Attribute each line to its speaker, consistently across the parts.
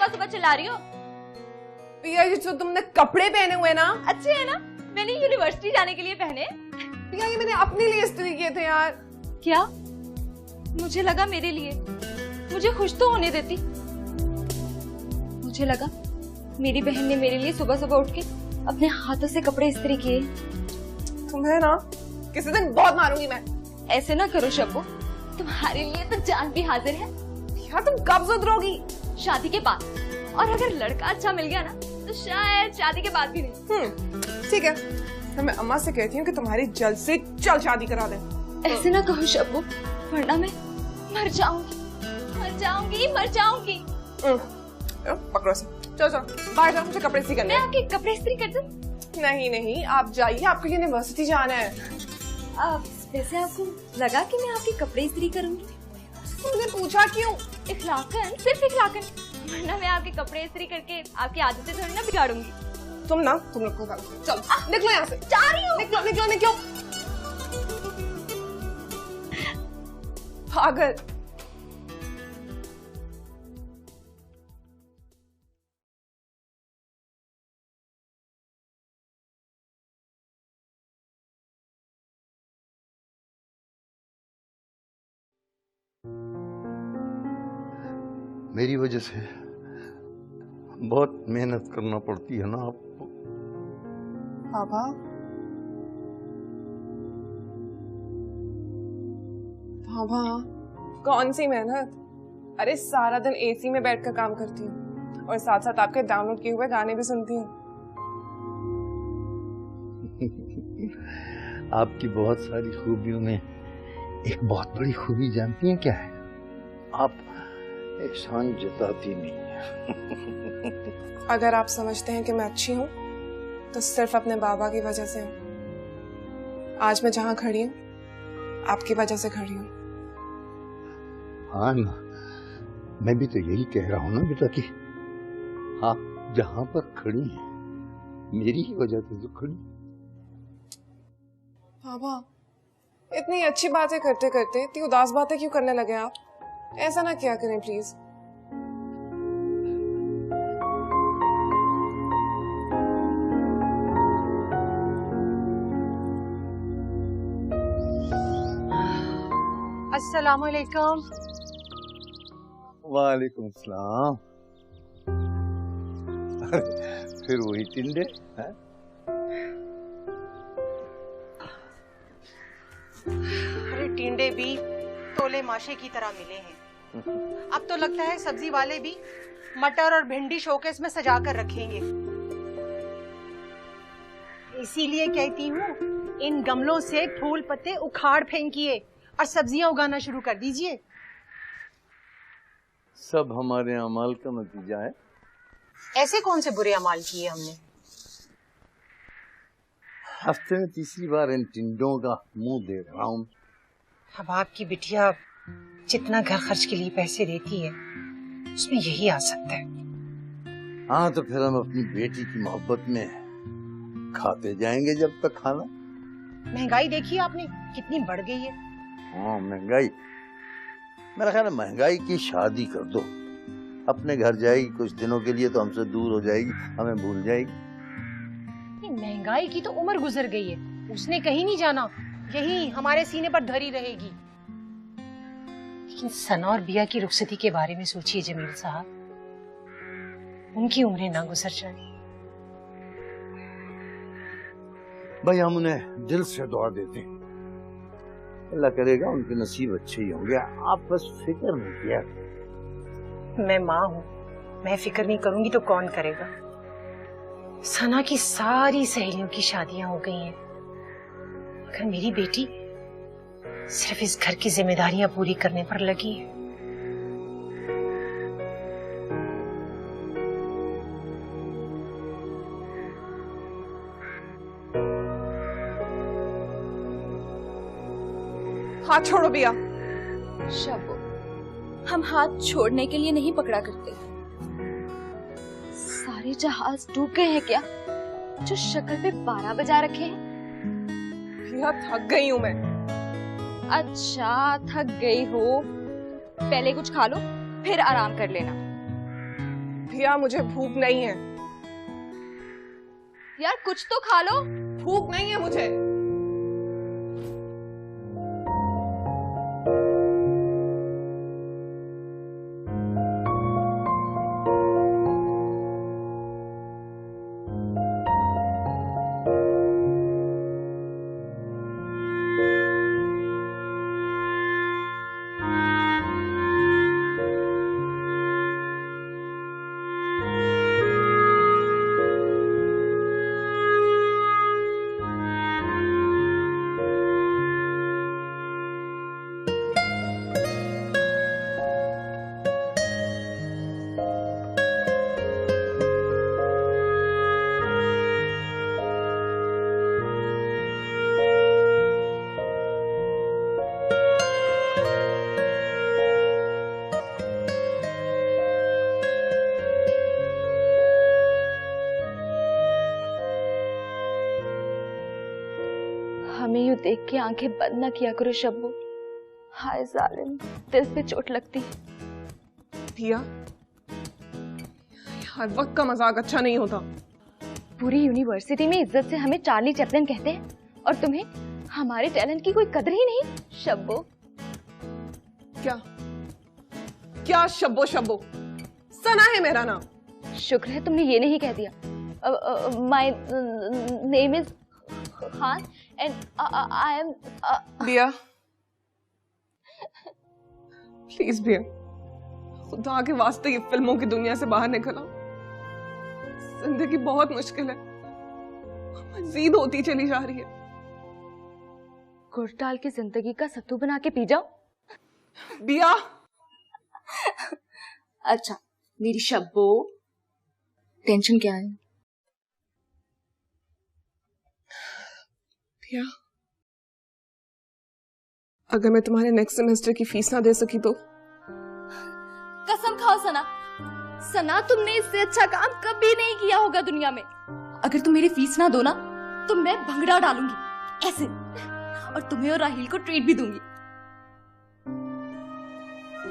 Speaker 1: सुबह सुबह चिल्ला रही हो?
Speaker 2: पिया ये जो तुमने कपड़े पहने हुए ना
Speaker 1: अच्छे है ना, मैंने यूनिवर्सिटी जाने के लिए पहने।
Speaker 2: पिया ये मैंने अपने लिए इस्त्री किए थे यार।
Speaker 1: क्या? मुझे लगा मेरे लिए, मुझे खुश तो होने देती। मुझे लगा मेरी बहन ने मेरे लिए सुबह सुबह उठ के अपने हाथों से कपड़े इस्त्री किए।
Speaker 2: तुम्हें ना किसी दिन बहुत मारूंगी मैं।
Speaker 1: ऐसे ना करो शब्बू, तुम्हारे लिए तो जान भी हाजिर है।
Speaker 2: यार तुम कब सुधरोगी?
Speaker 1: शादी के बाद, और अगर लड़का अच्छा मिल गया ना तो शायद शादी के बाद भी नहीं।
Speaker 2: ठीक है, तो मैं अम्मा से कहती हूँ कि तुम्हारी जल्द से जल्द शादी करा दे।
Speaker 1: ऐसे ना कहो शब्बू, वरना मैं मर जाऊंगी, मर जाऊंगी, मर जाऊंगी।
Speaker 2: पकड़ो से, चलो चलो बाहर जाओ, मुझे कपड़े इस्त्री करने
Speaker 1: मैं
Speaker 2: हैं।
Speaker 1: आपके कपड़े इस्त्री कर दूं?
Speaker 2: नहीं नहीं, आप जाइए, आपको यूनिवर्सिटी जाना है।
Speaker 1: वैसे आपको लगा कि मैं आपके कपड़े इस्त्री करूंगी?
Speaker 2: तुमने पूछा क्यों?
Speaker 1: इखलाकन, सिर्फ इखलाकन, वरना मैं आपके कपड़े इस्त्री करके आपकी आदतें थोड़ी ना बिगाड़ूंगी।
Speaker 2: तुम लोग को चलो निकलो यहाँ से।
Speaker 1: जा रही हूँ।
Speaker 2: निकलो निकलो निकलो। पागल।
Speaker 3: मेरी वजह से बहुत मेहनत करना पड़ती है ना आपको।
Speaker 2: पापा, पापा कौन सी मेहनत? अरे सारा दिन एसी में बैठकर काम करती हूँ और साथ साथ आपके डाउनलोड किए हुए गाने भी सुनती हूँ।
Speaker 3: आपकी बहुत सारी खूबियों में एक बहुत बड़ी खूबी जानती हैं क्या है? आप एहसान जताती नहीं है।
Speaker 2: अगर आप समझते हैं कि मैं अच्छी हूँ तो सिर्फ अपने बाबा की वजह से हूँ। आज मैं जहाँ खड़ी हूँ आपकी वजह से खड़ी हूँ।
Speaker 3: हाँ ना, मैं भी तो यही कह रहा हूँ ना बेटा कि आप जहाँ पर खड़ी हैं मेरी ही वजह से तो खड़ी।
Speaker 2: बाबा इतनी अच्छी बातें करते करते इतनी उदास बातें क्यों करने लगे आप? ऐसा ना क्या करें प्लीज।
Speaker 4: अस्सलाम वालेकुम।
Speaker 3: वालेकुम अस्सलाम। फिर वही टिंडे हैं?
Speaker 4: अरे टिंडे भी तोले माशे की तरह मिले हैं। अब तो लगता है सब्जी वाले भी मटर और भिंडी शोकेस में सजा कर रखेंगे। इसीलिए कहती हूँ इन गमलों से फूल पत्ते उखाड़ फेंकिए और सब्जियां उगाना शुरू कर दीजिए।
Speaker 3: सब हमारे अमाल का नतीजा है।
Speaker 4: ऐसे कौन से बुरे अमाल किए हमने?
Speaker 3: हफ्ते में तीसरी बार इन टिंडों का मुंह देख रहा हूँ।
Speaker 4: अब आपकी बिटिया जितना घर खर्च के लिए पैसे देती है उसमें यही आ सकता है।
Speaker 3: हाँ तो फिर हम अपनी बेटी की मोहब्बत में खाते जाएंगे जब तक खाना।
Speaker 4: महंगाई देखी आपने कितनी बढ़ गई है।
Speaker 3: हाँ महंगाई, मेरा ख्याल है महंगाई की शादी कर दो, अपने घर जाएगी कुछ दिनों के लिए तो हमसे दूर हो जाएगी, हमें भूल जाएगी।
Speaker 4: महंगाई की तो उम्र गुजर गई है, उसने कहीं नहीं जाना, यही हमारे सीने पर धरी रहेगी। लेकिन सना और बिया की रुखसती के बारे में सोचिए जमील साहब, उनकी उम्रें ना गुजर जाए।
Speaker 3: भाई हम उन्हें दिल से दुआ देते हैं, अल्लाह करेगा उनके नसीब अच्छे ही होंगे। आप बस फिक्र नहीं किया।
Speaker 4: मैं माँ हूँ, मैं फिक्र नहीं करूंगी तो कौन करेगा? सना की सारी सहेलियों की शादियां हो गई हैं, मगर मेरी बेटी सिर्फ इस घर की जिम्मेदारियां पूरी करने पर लगी है।
Speaker 2: हाथ छोड़ो बिया।
Speaker 1: शब्बू, हम हाथ छोड़ने के लिए नहीं पकड़ा करते। सारे जहाज डूब गए हैं क्या जो शक्ल पे 12 बजा रखे हैं?
Speaker 2: बिया थक गई हूँ मैं।
Speaker 1: अच्छा थक गई हो, पहले कुछ खा लो फिर आराम कर लेना।
Speaker 2: भैया मुझे भूख नहीं है।
Speaker 1: यार कुछ तो खा लो।
Speaker 2: भूख नहीं है मुझे।
Speaker 1: हमें यूं देख के आंखें बंद न किया करो शब्बू। हाय जालिम, दिल पे चोट लगती।
Speaker 2: भैया हर वक्त का मजाक अच्छा नहीं होता।
Speaker 1: पूरी यूनिवर्सिटी में इज्जत से हमें चार्ली चैपलिन कहते हैं और तुम्हें हमारे टैलेंट की कोई कदर ही नहीं। शब्बो
Speaker 2: क्या क्या शब्बो शब्बो? सना है मेरा नाम।
Speaker 1: शुक्र है तुमने ये नहीं कह दिया। My name is Khan and I am.
Speaker 2: भैया प्लीज भैया, खुदा के वास्ते ये फिल्मों की दुनिया से बाहर निकला। जिंदगी बहुत मुश्किल है, मजीद होती चली जा रही है।
Speaker 1: गुड़ डाल के जिंदगी का सत्तू बना के पी जाओ।
Speaker 2: भैया
Speaker 1: अच्छा मेरी शब्बो, टेंशन क्या है?
Speaker 2: भैया अगर मैं तुम्हारे नेक्स्ट सेमेस्टर की फीस ना दे सकी तो?
Speaker 1: कसम खाओ सना, सना तुमने इससे अच्छा काम कभी नहीं किया होगा दुनिया में। अगर तुम मेरी फीस ना दो ना तो मैं भंगड़ा डालूंगी ऐसे, और तुम्हें और राहील को ट्रीट भी दूंगी।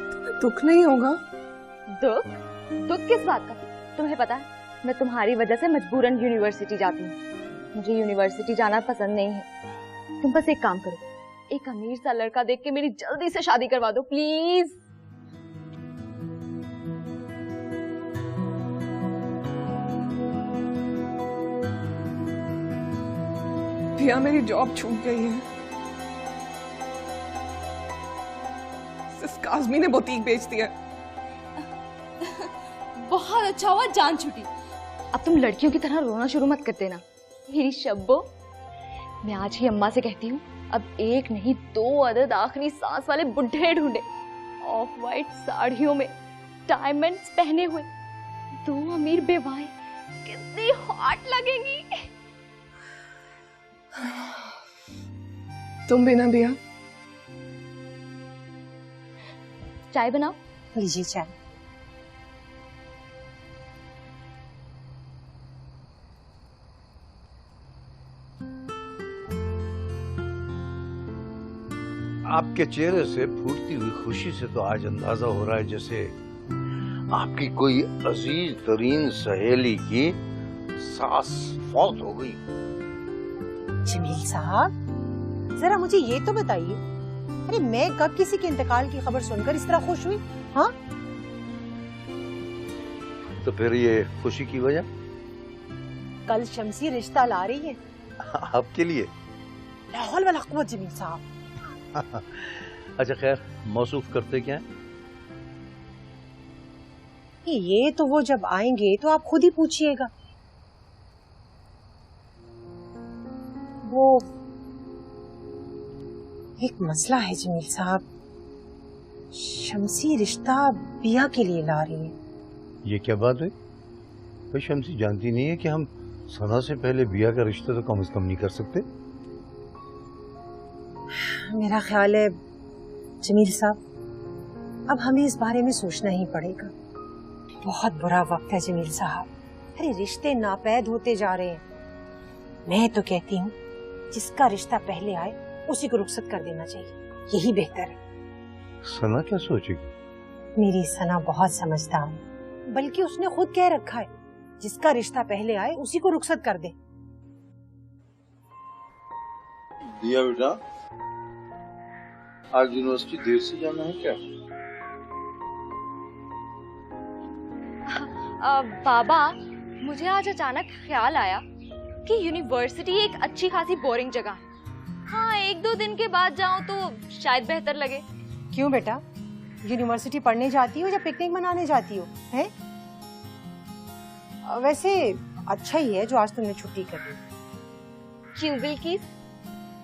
Speaker 2: तुम्हें दुख नहीं होगा?
Speaker 1: दुख? दुख किस बात का? तुम्हें पता है मैं तुम्हारी वजह से मजबूरन यूनिवर्सिटी जाती हूँ। मुझे यूनिवर्सिटी जाना पसंद नहीं है। तुम बस एक काम करो, एक अमीर सा लड़का देख के मेरी जल्दी से शादी करवा दो प्लीज।
Speaker 2: भैया मेरी जॉब छूट गई है। सिर्फ काज़मी ने बुटीक बेच दिया।
Speaker 1: बहुत अच्छा हुआ जान छूटी। अब तुम लड़कियों की तरह रोना शुरू मत कर देना मेरी शब्बो। मैं आज ही अम्मा से कहती हूँ अब एक नहीं 2 अदद आखिरी सांस वाले बुढ़े ढूंढे, ऑफ वाइट साड़ियों में डायमंड्स पहने हुए 2 अमीर बेवाएं। कितनी हॉट लगेंगी।
Speaker 2: तुम भी ना भैया?
Speaker 1: चाय बनाओ।
Speaker 4: लीजिए चाय।
Speaker 3: आपके चेहरे से फूटती हुई खुशी से तो आज अंदाजा हो रहा है जैसे आपकी कोई अजीज तरीन सहेली की सास फौत हो गई।
Speaker 4: जमील साहब जरा मुझे ये तो बताइए, अरे मैं कब किसी के इंतकाल की खबर सुनकर इस तरह खुश हुई? हाँ
Speaker 3: तो फिर ये खुशी की वजह?
Speaker 4: कल शमसी रिश्ता ला रही है
Speaker 3: आपके लिए।
Speaker 4: ला हौल वला कुव्वत जमील साहब।
Speaker 3: अच्छा खैर, मौसूफ करते क्या है?
Speaker 4: ये तो वो जब आएंगे तो आप खुद ही पूछिएगा। वो एक मसला है जमील साहब, शमसी रिश्ता बिया के लिए ला रही है।
Speaker 3: ये क्या बात हुई? भाई शमसी जानती नहीं है कि हम सना से पहले बिया का रिश्ता तो कम से कम नहीं कर सकते?
Speaker 4: मेरा ख्याल है जमील साहब, अब हमें इस बारे में सोचना ही पड़ेगा। बहुत बुरा वक्त है जमील साहब। अरे रिश्ते नापैद होते जा रहे हैं। मैं तो कहती हूँ जिसका रिश्ता पहले आए उसी को रुखसत कर देना चाहिए, यही बेहतर है।
Speaker 3: सना क्या सोचेगी?
Speaker 4: मेरी सना बहुत समझदार है, बल्कि उसने खुद कह रखा है जिसका रिश्ता पहले आए उसी को रुखसत कर दे।
Speaker 3: दिया बेटा, आज यूनिवर्सिटी देर से जाना है क्या?
Speaker 1: बाबा, मुझे आज अचानक ख्याल आया कि यूनिवर्सिटी एक अच्छी खासी बोरिंग जगह है। हाँ, 1-2 दिन के बाद जाऊं तो शायद बेहतर लगे।
Speaker 4: क्यों बेटा, यूनिवर्सिटी पढ़ने जाती हो या पिकनिक मनाने जाती हो? हैं? वैसे अच्छा ही है जो आज तुमने छुट्टी कर ली।
Speaker 1: क्यों बिल्किस,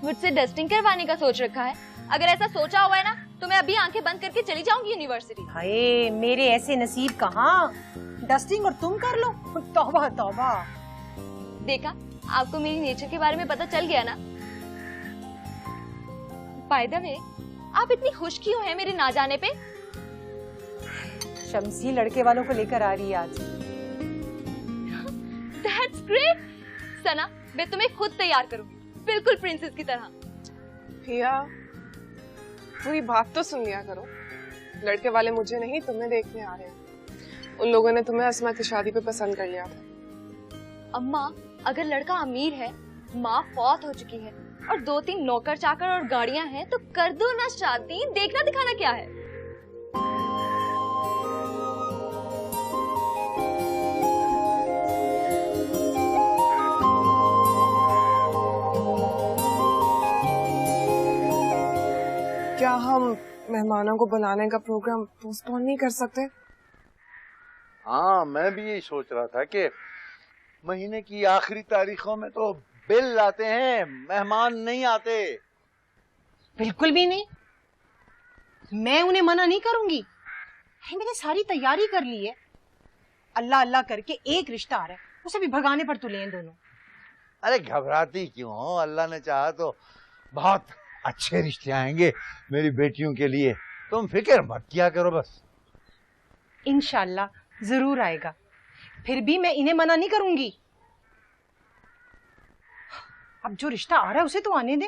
Speaker 1: मुझसे डस्टिंग करवाने का सोच रखा है? अगर ऐसा सोचा हुआ है ना तो मैं अभी आंखें बंद करके चली जाऊंगी यूनिवर्सिटी।
Speaker 4: हाय, मेरे ऐसे नसीब कहाँ, डस्टिंग और तुम कर लो। तौबा तौबा।
Speaker 1: देखा, आपको मेरी नेचर के बारे में पता चल गया ना। बाय द वे, आप इतनी खुश क्यों हैं मेरे ना जाने पे?
Speaker 4: शम्सी लड़के वालों को लेकर आ रही है आज।
Speaker 1: That's great! सना, मैं तुम्हें खुद तैयार करूंगी, बिल्कुल प्रिंसेस की तरह।
Speaker 2: भैया, पूरी बात तो सुन लिया करो। लड़के वाले मुझे नहीं, तुम्हें देखने आ रहे हैं। उन लोगों ने तुम्हें अस्मा की शादी पे पसंद कर लिया था।
Speaker 1: अम्मा, अगर लड़का अमीर है, माँ फौत हो चुकी है और 2-3 नौकर चाकर और गाड़ियां हैं तो कर दो ना शादी। देखना दिखाना क्या है?
Speaker 2: क्या हम मेहमानों को बुलाने का प्रोग्राम पोस्टपोन नहीं कर सकते?
Speaker 3: हाँ, मैं भी यही सोच रहा था कि महीने की आखिरी तारीखों में तो बिल आते हैं, मेहमान नहीं आते।
Speaker 4: बिल्कुल भी नहीं, मैं उन्हें मना नहीं करूंगी। मैंने सारी तैयारी कर ली है। अल्लाह अल्लाह करके एक रिश्ता आ रहा है, उसे भी भगाने पर तुले हैं दोनों।
Speaker 3: अरे घबराती क्यों हो? अल्लाह ने चाहा तो बहुत अच्छे रिश्ते आएंगे मेरी बेटियों के लिए। तुम फिक्र मत किया करो बस।
Speaker 4: इंशाल्लाह जरूर आएगा, फिर भी मैं इन्हें मना नहीं करूंगी। अब जो रिश्ता आ रहा है उसे तो आने दे।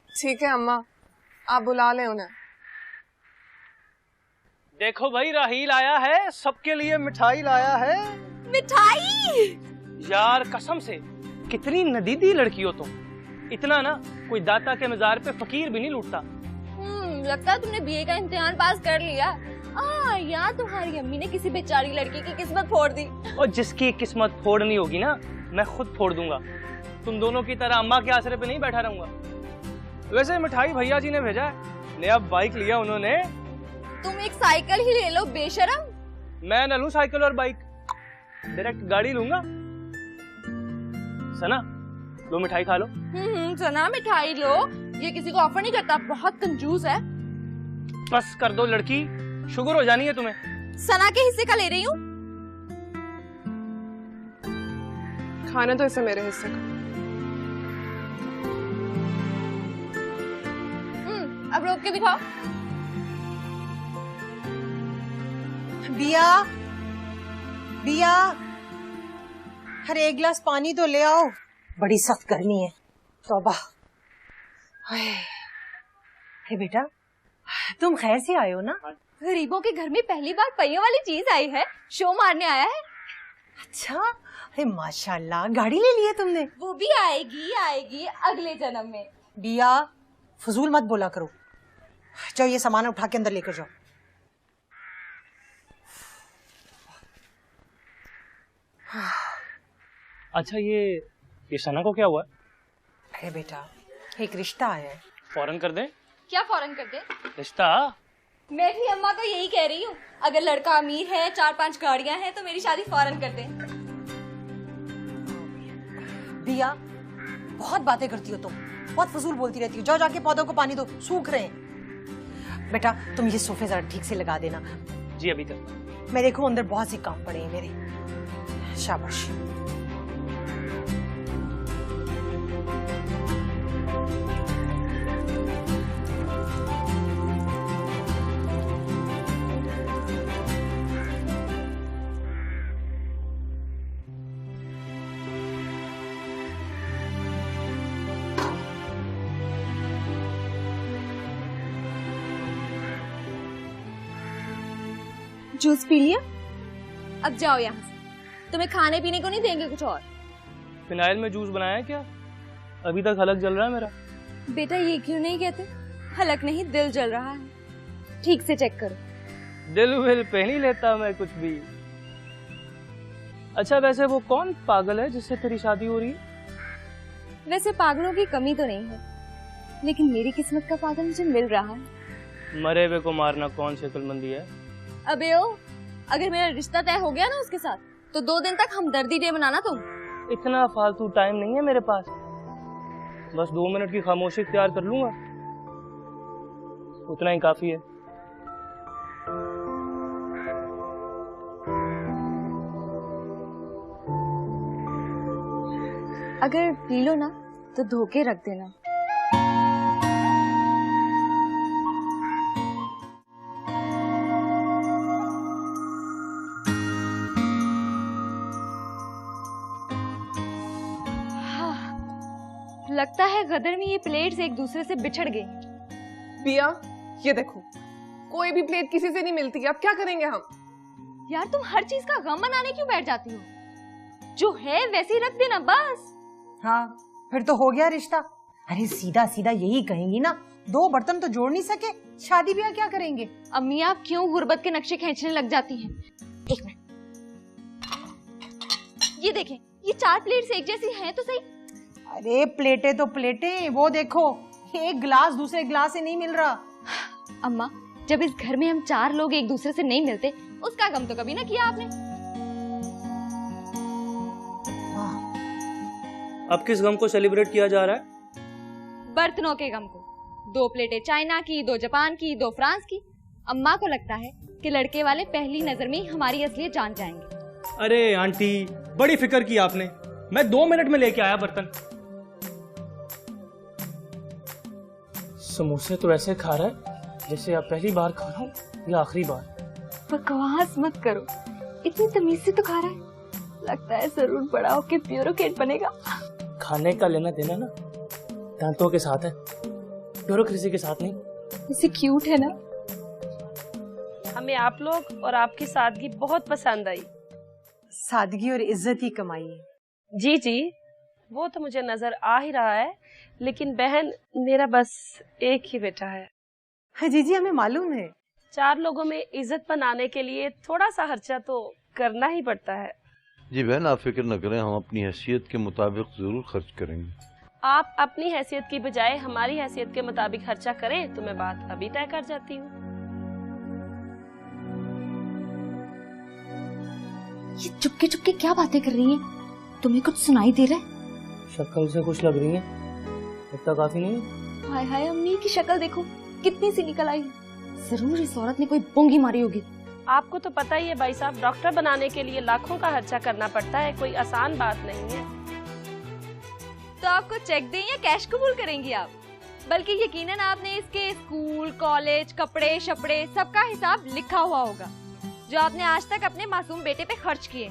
Speaker 2: ठीक है अम्मा, आप बुला लें उन्हें।
Speaker 5: देखो भाई, राहील आया है, सबके लिए मिठाई लाया है।
Speaker 1: मिठाई?
Speaker 5: यार कसम से, कितनी नदीदी लड़की हो तुम। इतना ना कोई दाता के मजार पे फकीर भी नहीं लूटता।
Speaker 1: लगता है तुमने बीए का इम्तिहान पास कर लिया। यार तुम्हारी अम्मी ने किसी बेचारी लड़की की किस्मत फोड़ दी।
Speaker 5: और जिसकी किस्मत फोड़नी होगी ना, मैं खुद फोड़ दूंगा। तुम दोनों की तरह अम्मा के आसरे पे नहीं बैठा रहूंगा। वैसे मिठाई भैया जी ने भेजा है, नया बाइक लिया उन्होंने।
Speaker 1: तुम एक साइकिल ही ले लो बेशरम।
Speaker 5: मैं न लूं साइकिल और बाइक, डायरेक्ट गाड़ी लूंगा। सना, लो मिठाई खा लो।
Speaker 1: सना, मिठाई लो, ये किसी को ऑफर नहीं करता, बहुत कंजूस है।
Speaker 5: बस कर दो लड़की, शुगर हो जानी है तुम्हें।
Speaker 1: सना के हिस्से का ले रही हूँ।
Speaker 2: खाना तो इसे मेरे हिस्से का।
Speaker 1: अब रोक के दिखाओ।
Speaker 4: बिया, बिया, अरे एक गिलास पानी तो ले आओ, बड़ी सख्त गर्मी है। तौबा। हे बेटा, तुम खैर से आए हो ना?
Speaker 1: गरीबों के घर में पहली बार पहियों वाली चीज आई है, शो मारने आया है।
Speaker 4: अच्छा, अरे माशाल्लाह, गाड़ी ले ली है तुमने?
Speaker 1: वो भी आएगी आएगी अगले जन्म में।
Speaker 4: बिया, फजूल मत बोला करो। जाओ ये सामान उठा के अंदर लेकर जाओ।
Speaker 5: अच्छा, ये सना को क्या हुआ?
Speaker 4: अरे बेटा, एक रिश्ता आया है।
Speaker 5: फौरन कर दे।
Speaker 1: क्या फौरन कर दे?
Speaker 5: रिश्ता?
Speaker 1: मैं भी अम्मा को यही कह रही हूँ, अगर लड़का अमीर है, 4-5 गाड़ियाँ हैं तो मेरी शादी फौरन कर दे।
Speaker 4: बिया, बहुत बातें करती हो तुम, बहुत फजूल बोलती रहती हो। जाओ जाके पौधों को पानी दो, सूख रहे हैं। बेटा तुम ये सोफे जरा ठीक से लगा देना।
Speaker 5: जी अभी कर।
Speaker 4: मैं देखो अंदर बहुत से काम पड़े हैं मेरे। शाबाश।
Speaker 1: जूस पी लिया? अब जाओ यहाँ से, तुम्हें खाने पीने को नहीं देंगे कुछ और।
Speaker 5: फिनाइल में जूस बनाया है क्या? अभी तक हलक जल रहा है मेरा।
Speaker 1: बेटा ये क्यों नहीं कहते, हलक नहीं दिल जल रहा है। ठीक से चेक करो।
Speaker 5: दिल विल पे नहीं लेता मैं कुछ भी। अच्छा वैसे वो कौन पागल है जिससे तेरी शादी हो रही है?
Speaker 1: वैसे पागलों की कमी तो नहीं है, लेकिन मेरी किस्मत का पागल मुझे मिल रहा है।
Speaker 5: मरे हुए को मारना कौन सी अक्लमंदी है?
Speaker 1: अबे ओ, अगर मेरा रिश्ता तय हो गया ना उसके साथ, तो 2 दिन तक हमदर्दी डे मनाना तुम।
Speaker 5: इतना फालतू टाइम नहीं है मेरे पास, बस 2 मिनट की खामोशी इख्तियार कर लूंगा, उतना ही काफी है।
Speaker 1: अगर पी लो ना तो धोके रख देना। लगता है गदर में ये प्लेट्स एक दूसरे से बिछड़ गई।
Speaker 2: पिया ये देखो, कोई भी प्लेट किसी से नहीं मिलती, अब क्या करेंगे हम?
Speaker 1: यार तुम हर चीज का गम मनाने क्यों बैठ जाती हो? जो है वैसे ही रख देना बस।
Speaker 4: हाँ फिर तो हो गया रिश्ता। अरे सीधा सीधा यही कहेंगी ना, 2 बर्तन तो जोड़ नहीं सके, शादी ब्याह क्या करेंगे?
Speaker 1: अम्मी आप क्यों गुर्बत के नक्शे खींचने लग जाती हैं? 1 मिनट, ये देखें, ये 4 प्लेट्स एक जैसी हैं तो सही।
Speaker 4: अरे प्लेटें तो प्लेटें, वो देखो एक गिलास दूसरे गिलास से नहीं मिल रहा।
Speaker 1: अम्मा जब इस घर में हम 4 लोग एक दूसरे से नहीं मिलते, उसका गम तो कभी ना किया आपने।
Speaker 5: अब किस गम को सेलिब्रेट किया जा रहा है?
Speaker 1: बर्तनों के गम को। 2 प्लेटें चाइना की, 2 जापान की, 2 फ्रांस की। अम्मा को लगता है कि लड़के वाले पहली नजर में ही हमारी असलियत जान जाएंगे।
Speaker 5: अरे आंटी बड़ी फिक्र की आपने, मैं 2 मिनट में लेके आया बर्तन। समोसे तो ऐसे खा रहा है जैसे आप पहली बार खा रहा हूँ या आखिरी बार।
Speaker 1: बकवास मत करो, इतनी तमीज से तो खा रहा है, लगता है जरूर बड़ा होके ब्यूरोक्रेट बनेगा।
Speaker 5: खाने का लेना देना ना दांतों के साथ है, ब्यूरोक्रेसी के साथ नहीं।
Speaker 1: इसे क्यूट है ना।
Speaker 6: हमें आप लोग और आपकी सादगी बहुत पसंद आई।
Speaker 4: सादगी और इज्जत ही कमाई है।
Speaker 6: जी जी वो तो मुझे नजर आ ही रहा है, लेकिन बहन मेरा बस एक ही बेटा है।
Speaker 4: हाँ जी हमें मालूम है।
Speaker 6: 4 लोगों में इज्जत बनाने के लिए थोड़ा सा खर्चा तो करना ही पड़ता है।
Speaker 3: जी बहन आप फिक्र न करें, हम अपनी हैसियत के मुताबिक जरूर खर्च करेंगे।
Speaker 6: आप अपनी हैसियत की बजाय हमारी हैसियत के मुताबिक खर्चा करें तो मैं बात अभी तय कर जाती हूँ।
Speaker 1: ये चुपके चुपके क्या बातें कर रही हैं? तुम्हें कुछ सुनाई दे रहा है?
Speaker 5: शक्ल से कुछ लग रही है, इतना काफी नहीं है।
Speaker 1: हाय हाय अम्मी की शक्ल देखो कितनी सी निकल आई। जरूर इस औरत ने कोई बोंगी मारी होगी।
Speaker 6: आपको तो पता ही है भाई साहब, डॉक्टर बनाने के लिए लाखों का खर्चा करना पड़ता है, कोई आसान बात नहीं है।
Speaker 1: तो आपको चेक दें या कैश कबूल करेंगी आप? बल्कि यकीनन आपने इसके स्कूल, कॉलेज, कपड़े शपड़े सबका हिसाब लिखा हुआ होगा, जो आपने आज तक अपने मासूम बेटे पे खर्च किए।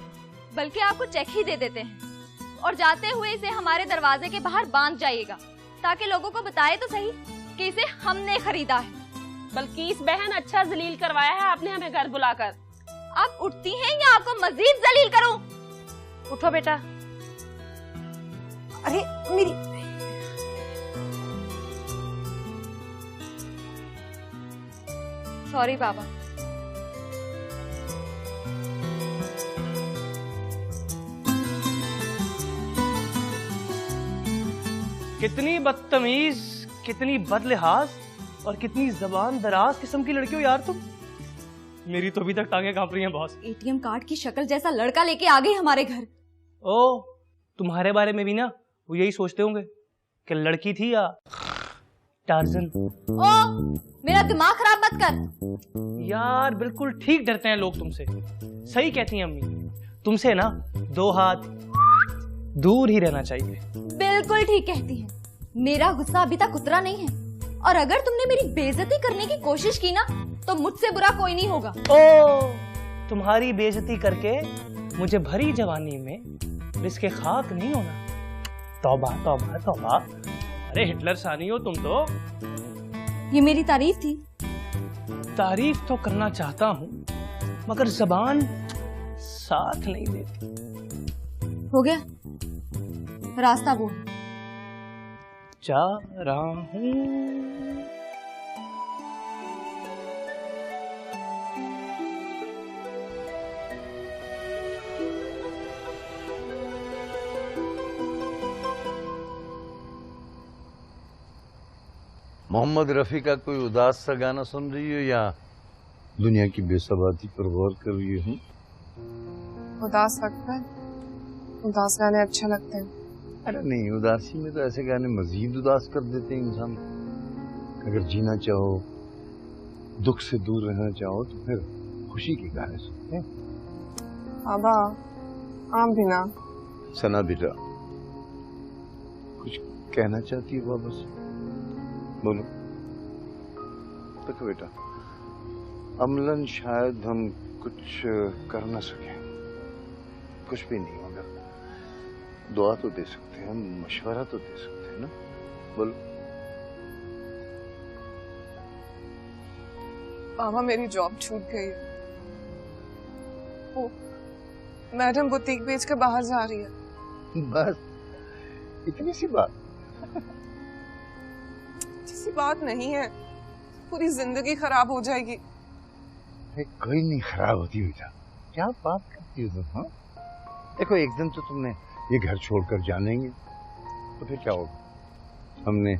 Speaker 1: बल्कि आपको चेक ही दे देते हैं और जाते हुए इसे हमारे दरवाजे के बाहर बांध जाइएगा, ताकि लोगों को बताए तो सही कि इसे हमने खरीदा है।
Speaker 6: बल्कि इस बहन अच्छा जलील करवाया है आपने हमें घर बुलाकर।
Speaker 1: आप उठती हैं या आपको मजीद जलील करूं?
Speaker 6: उठो बेटा।
Speaker 4: अरे मेरी
Speaker 1: सॉरी बाबा।
Speaker 5: कितनी बदतमीज, कितनी बदलिहाज और कितनी जबान दराज किस्म की लड़की हो यार तुम। मेरी तो अभी तक टांगे कांप रही हैं बॉस।
Speaker 1: एटीएम कार्ड की शक्ल जैसा लड़का लेके आ गई हमारे घर।
Speaker 5: ओ तुम्हारे बारे में भी ना वो यही सोचते होंगे कि लड़की थी या टार्जन।
Speaker 1: ओ मेरा दिमाग खराब मत कर।
Speaker 5: यार बिल्कुल ठीक डरते हैं लोग तुमसे। सही कहती हैं अम्मी, तुमसे ना 2 हाथ दूर ही रहना चाहिए।
Speaker 1: बिल्कुल ठीक कहती हैं। मेरा गुस्सा अभी तक उतरा नहीं है, और अगर तुमने मेरी बेइज्जती करने की कोशिश की ना तो मुझसे बुरा कोई नहीं होगा।
Speaker 5: ओ तुम्हारी बेइज्जती करके मुझे भरी जवानी में रिस्के खाक नहीं होना। तौबा तौबा तौबा। अरे हिटलर सानी हो तुम तो।
Speaker 1: ये मेरी तारीफ थी।
Speaker 5: तारीफ तो करना चाहता हूँ, मगर जबान साथ नहीं देती।
Speaker 1: हो गया, रास्ता वो
Speaker 5: जा रहा हूँ।
Speaker 3: मोहम्मद रफी का कोई उदास सा गाना सुन रही हो या दुनिया की बेसबाती पर गौर कर रही हो?
Speaker 2: उदास लगता है? उदास गाने अच्छे लगते हैं।
Speaker 3: अरे नहीं, उदासी में तो ऐसे गाने मजीद उदास कर देते हैं इंसान। अगर जीना चाहो, दुख से दूर रहना चाहो तो फिर खुशी के गाने सुनते हैं।
Speaker 2: बाबा आम भी ना।
Speaker 3: सना बेटा, कुछ कहना चाहती हो वापस? बोलो। देखो बेटा, अमलन शायद हम कुछ कर ना सके, कुछ भी नहीं, मगर दुआ तो दे सकते हैं, मशवरा तो दे सकते हैं ना। बोलो।
Speaker 2: बाबा मेरी जॉब छूट गई है। वो मैडम बुटीक बेच के बाहर जा रही है।
Speaker 3: बस इतनी सी बात?
Speaker 2: ऐसी बात नहीं है, पूरी जिंदगी खराब हो जाएगी।
Speaker 3: कोई नहीं खराब होती बेटा, क्या बात करती हो तुम? हाँ, देखो एक दिन तो तुमने ये घर छोड़कर जानेंगे, तो फिर क्या होगा? हमने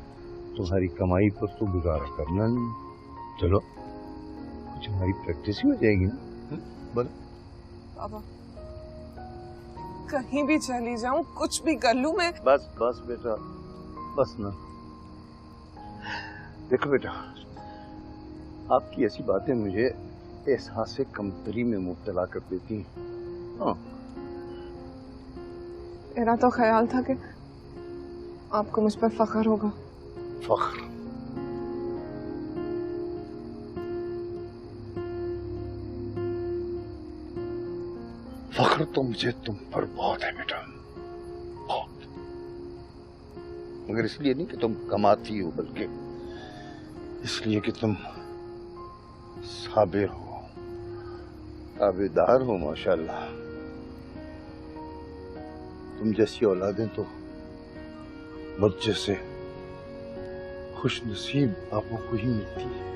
Speaker 3: तुम्हारी कमाई पर तो गुजारा करना नहीं, चलो कुछ हमारी प्रैक्टिस ही हो जाएगी ना। बोलो।
Speaker 2: बाबा कहीं भी चली जाऊं, कुछ भी कर लूं मैं।
Speaker 3: बस बस बेटा, बस ना। देखो बेटा, आपकी ऐसी बातें मुझे एहसास से कमतरी में मुब्तला कर देती हैं। हाँ,
Speaker 2: मेरा तो ख्याल था कि आपको मुझ पर फख्र होगा।
Speaker 3: फख्र? फख्र तो मुझे तुम पर बहुत है बेटा, बहुत। मगर इसलिए नहीं कि तुम कमाती हो, बल्कि इसलिए कि तुम साबिर हो, ताबेदार हो। माशाल्लाह, तुम जैसी औलादें तो बच्चे से खुश नसीब बापों को ही मिलती है।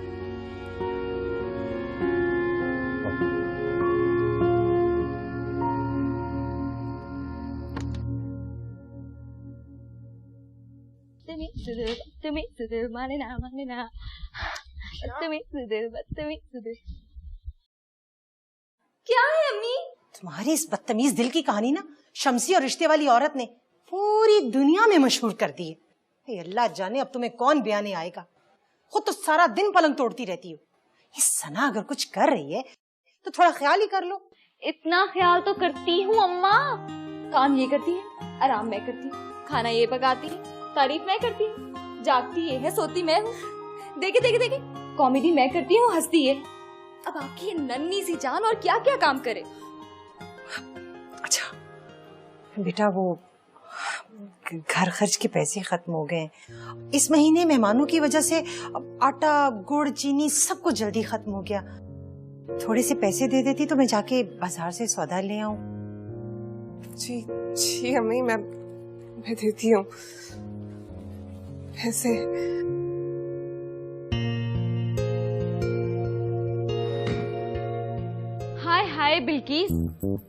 Speaker 1: क्या है अम्मी?
Speaker 4: तुम्हारी इस बदतमीज दिल की कहानी ना शमसी और रिश्ते वाली औरत ने पूरी दुनिया में मशहूर कर दी है। हे अल्लाह जाने अब तुम्हें कौन बयाने आएगा। खुद तो सारा दिन पलंग तोड़ती रहती हो। ये सना अगर कुछ कर रही है तो थोड़ा ख्याल ही कर लो।
Speaker 1: इतना ख्याल तो करती हूँ अम्मा। काम ये करती है, आराम मैं करती हूँ, खाना ये पकाती है, तारीफ मैं करती हूँ, जागती ये है, सोती मैं हूँ। देखे देखे देखे, कॉमेडी मैं करती हूँ, हंसती है। अब आपकी ये नन्ही सी जान और क्या क्या काम करे।
Speaker 4: अच्छा बेटा, वो घर खर्च के पैसे खत्म हो गए। इस महीने मेहमानों की वजह से आटा गुड़ चीनी सब कुछ जल्दी खत्म हो गया। थोड़े से पैसे दे देती तो मैं जाके बाजार से सौदा ले आऊं।
Speaker 2: जी जी अम्मी, मैं देती हूँ पैसे।
Speaker 1: हाय हाय बिल्किस,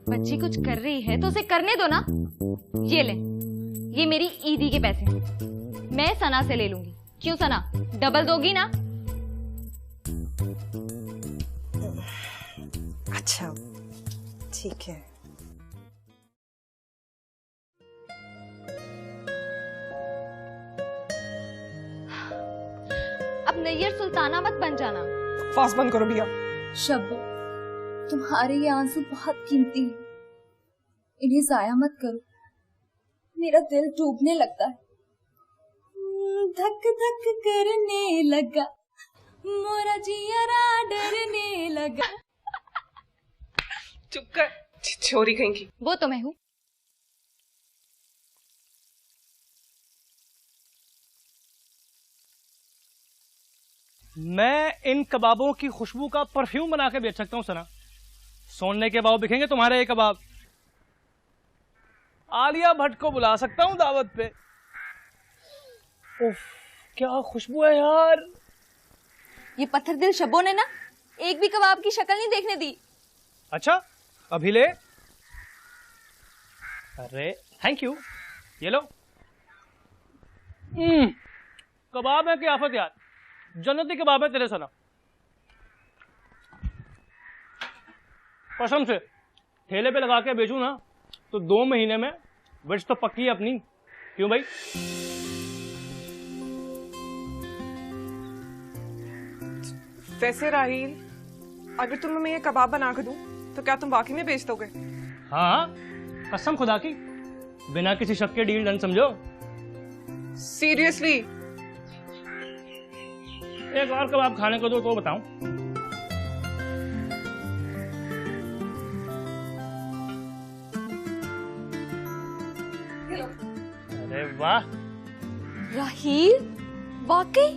Speaker 1: बच्ची कुछ कर रही है तो उसे करने दो ना। ये ले, ये मेरी ईदी के पैसे, मैं सना से ले लूंगी। क्यों सना, डबल दोगी ना?
Speaker 4: अच्छा ठीक है।
Speaker 1: अब नैयर सुल्ताना मत बन जाना।
Speaker 2: फास्ट बंद करो भैया।
Speaker 7: शब्बो, तुम्हारे ये आंसू बहुत कीमती हैं, इन्हें जाया मत करो। मेरा दिल डूबने लगता है, धक धक करने लगा, मोरा जियरा डरने लगा।
Speaker 2: चुप कर, छोरी कहीं की।
Speaker 1: वो तो मैं हूँ।
Speaker 5: मैं इन कबाबों की खुशबू का परफ्यूम बना के बेच सकता हूँ सना। सोने के भाव बिकेंगे तुम्हारे ये कबाब। आलिया भट्ट को बुला सकता हूँ दावत पे। उफ, क्या खुशबू है यार।
Speaker 1: ये पत्थर दिल शब्बों ने ना एक भी कबाब की शक्ल नहीं देखने दी।
Speaker 5: अच्छा, अभी ले। अरे थैंक यू, ये लो। कबाब है कि आफत यार, जन्नती कबाब है तेरे सना। कसम से ठेले पे लगा के बेचूं ना तो 2 महीने में विर्स तो पक्की है अपनी। क्यों भाई?
Speaker 2: वैसे राहील, अगर तुम्हें मैं ये कबाब बना कर दूं तो क्या तुम वाकई में बेच दोगे?
Speaker 5: हाँ, कसम खुदा की, बिना किसी शक के डील डन समझो।
Speaker 2: सीरियसली?
Speaker 5: एक और कबाब खाने को दो तो बताऊं। अरे वाह
Speaker 1: राहील, वाकई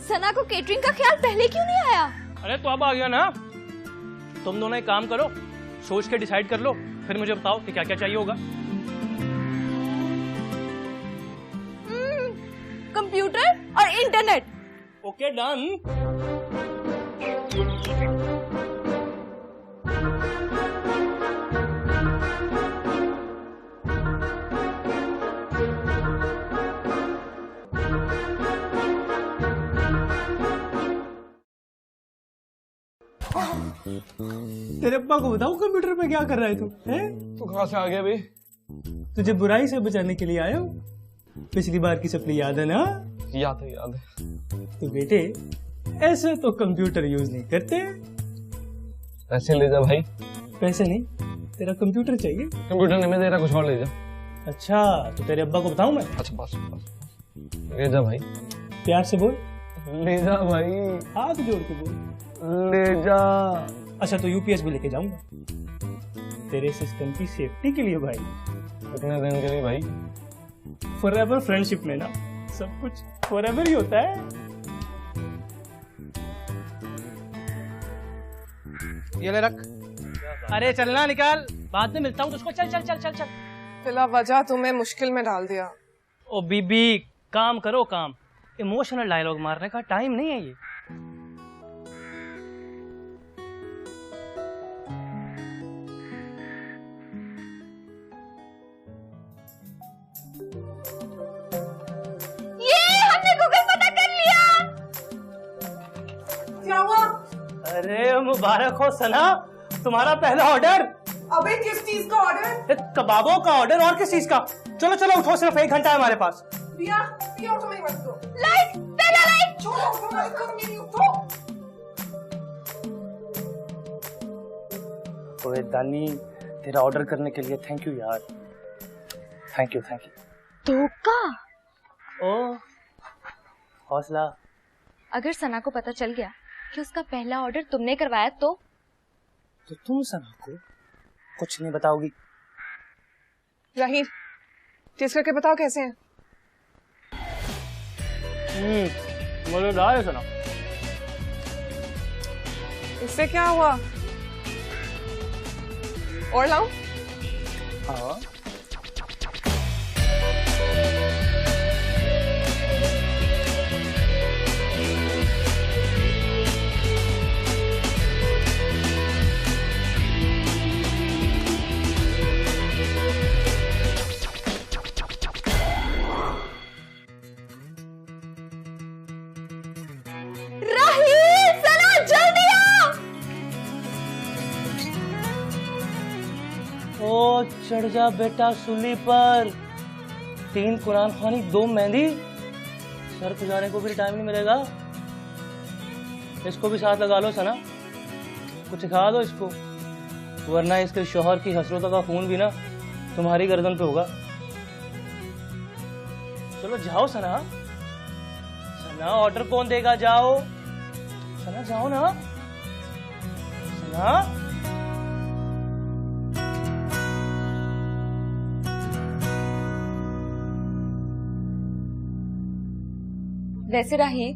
Speaker 1: सना को केटरिंग का ख्याल पहले क्यों नहीं आया?
Speaker 5: अरे तो अब आ गया ना। तुम दोनों एक काम करो, सोच के डिसाइड कर लो, फिर मुझे बताओ कि क्या क्या चाहिए होगा।
Speaker 1: कंप्यूटर और इंटरनेट।
Speaker 5: Okay done.
Speaker 8: तेरे अब्बा को बताऊं कंप्यूटर पे क्या कर रहा है तू? हैं?
Speaker 5: तू कहाँ से आ गया भाई?
Speaker 8: तुझे बुराई से बचाने के लिए आया हूँ। पिछली बार की सप्ली याद है ना?
Speaker 5: याद है, याद है।
Speaker 8: तो बेटे ऐसे तो कंप्यूटर यूज नहीं करते।
Speaker 5: पैसे ले जा भाई।
Speaker 8: पैसे नहीं, तेरा कंप्यूटर चाहिए।
Speaker 5: कंप्यूटर नहीं मैं दे रहा, कुछ और ले जा।
Speaker 8: अच्छा, तो तेरे अब्बा को बताऊं मैं?
Speaker 5: अच्छा बस ले जा भाई।
Speaker 8: प्यार से बोल।
Speaker 5: ले जा भाई।
Speaker 8: हाथ जोड़ के बोल।
Speaker 5: ले जा।
Speaker 8: अच्छा, तो यूपीएस भी लेके जाऊंगा तेरे सिस्टम की सेफ्टी के लिए भाई।
Speaker 5: कितने दिन के लिए भाई?
Speaker 8: फॉरएवर फ्रेंडशिप में ना सब कुछ फॉरएवर ही होता है।
Speaker 5: ये ले रख। अरे चलना, निकाल, बाद में मिलता हूँ तुझको। चल चल चल चल चल।
Speaker 2: फिला वजह तुम्हें मुश्किल में डाल दिया।
Speaker 5: ओ बीबी, काम करो काम। इमोशनल डायलॉग मारने का टाइम नहीं है ये।
Speaker 1: हमने गूगल पता कर लिया।
Speaker 2: क्या हुआ?
Speaker 8: अरे मुबारक हो सना, तुम्हारा पहला ऑर्डर।
Speaker 2: अबे किस चीज का ऑर्डर?
Speaker 8: कबाबों का ऑर्डर। और किस चीज का? चलो चलो उठो, सिर्फ 1 घंटा है हमारे पास।
Speaker 2: पिया, पिया उठो, मेरी मत दो।
Speaker 1: लाइट, पहला लाइट।
Speaker 2: छोड़ो, उठो, मत करो मेरी, उठो।
Speaker 8: ओए दानी, तेरा ऑर्डर करने के लिए थैंक यू यार। Thank you thank you.
Speaker 1: धोखा।
Speaker 8: ओ हौसला।
Speaker 1: अगर सना को पता चल गया कि उसका पहला ऑर्डर तुमने करवाया तो
Speaker 8: तुम सना को कुछ नहीं बताओगी?
Speaker 2: राहील, टेस्ट करके बताओ कैसे हैं।
Speaker 5: मजेदार है सना।
Speaker 2: इससे क्या हुआ? और लाऊं?
Speaker 8: हाँ।
Speaker 1: राहील, सना जल्दी आओ।
Speaker 8: ओ चढ़ जा बेटा सूली पर। 3 कुरान खानी, 2 मेहंदी। सर खुजाने को भी टाइम नहीं मिलेगा। इसको भी साथ लगा लो सना, कुछ सिखा दो इसको, वरना इसके शौहर की हसरतों का खून भी ना तुम्हारी गर्दन पे होगा। चलो जाओ सना। सना ऑर्डर कौन देगा? जाओ सना, जाओ ना सना।
Speaker 1: वैसे राहील,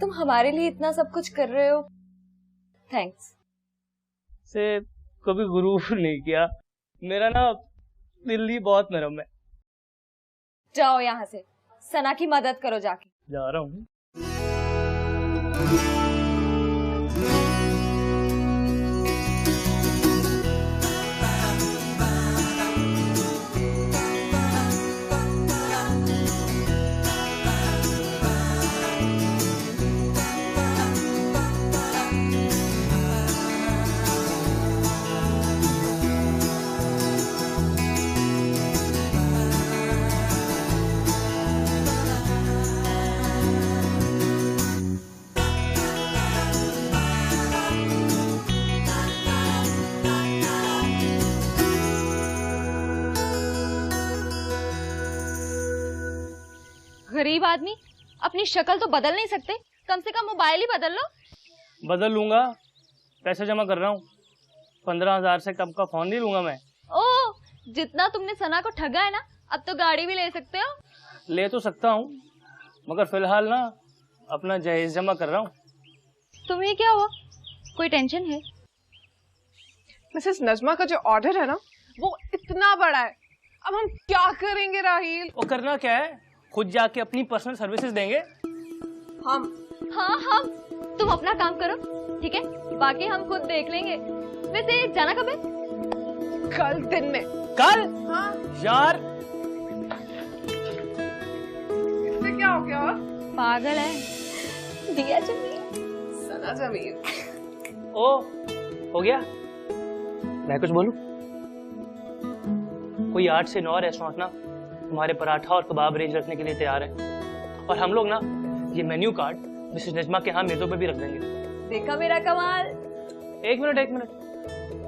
Speaker 1: तुम हमारे लिए इतना सब कुछ कर रहे हो, थैंक्स।
Speaker 5: से कभी गुरूर नहीं किया। मेरा ना दिल ही बहुत नरम है।
Speaker 1: जाओ यहाँ से, सना की मदद करो जाके।
Speaker 5: जा रहा हूँ।
Speaker 1: गरीब आदमी, अपनी शक्ल तो बदल नहीं सकते, कम से कम मोबाइल ही बदल लो।
Speaker 5: बदल लूंगा, पैसे जमा कर रहा हूँ। 15,000 से कम का फोन नहीं लूंगा मैं।
Speaker 1: ओह, जितना तुमने सना को ठगा है ना, अब तो गाड़ी भी ले सकते हो।
Speaker 5: ले तो सकता हूँ, मगर फिलहाल ना अपना जहेज जमा कर रहा हूँ।
Speaker 1: तुम्हें क्या हुआ, कोई टेंशन है?
Speaker 2: मिसेस नजमा का जो ऑर्डर है ना, वो इतना बड़ा है, अब हम क्या करेंगे राहील?
Speaker 5: वो करना क्या है, खुद जाके अपनी पर्सनल सर्विसेज देंगे
Speaker 2: हम।
Speaker 1: हाँ हम, तुम अपना काम करो, ठीक है, बाकी हम खुद देख लेंगे। वैसे जाना कब है?
Speaker 2: कल दिन में।
Speaker 5: कल?
Speaker 2: हाँ
Speaker 5: यार
Speaker 2: इससे क्या हो गया?
Speaker 1: पागल है। दिया जमीन,
Speaker 2: सना जमीन।
Speaker 5: ओ, हो गया। मैं कुछ बोलूं? कोई 8 से 9 रेस्टोरेंट ना तुम्हारे पराठा और कबाब रेंज रखने के लिए तैयार है, और हम लोग ना ये मेन्यू कार्ड मिसेस नजमा के यहाँ मेजों पे भी रख देंगे।
Speaker 1: देखा मेरा कमाल।
Speaker 5: एक मिनट,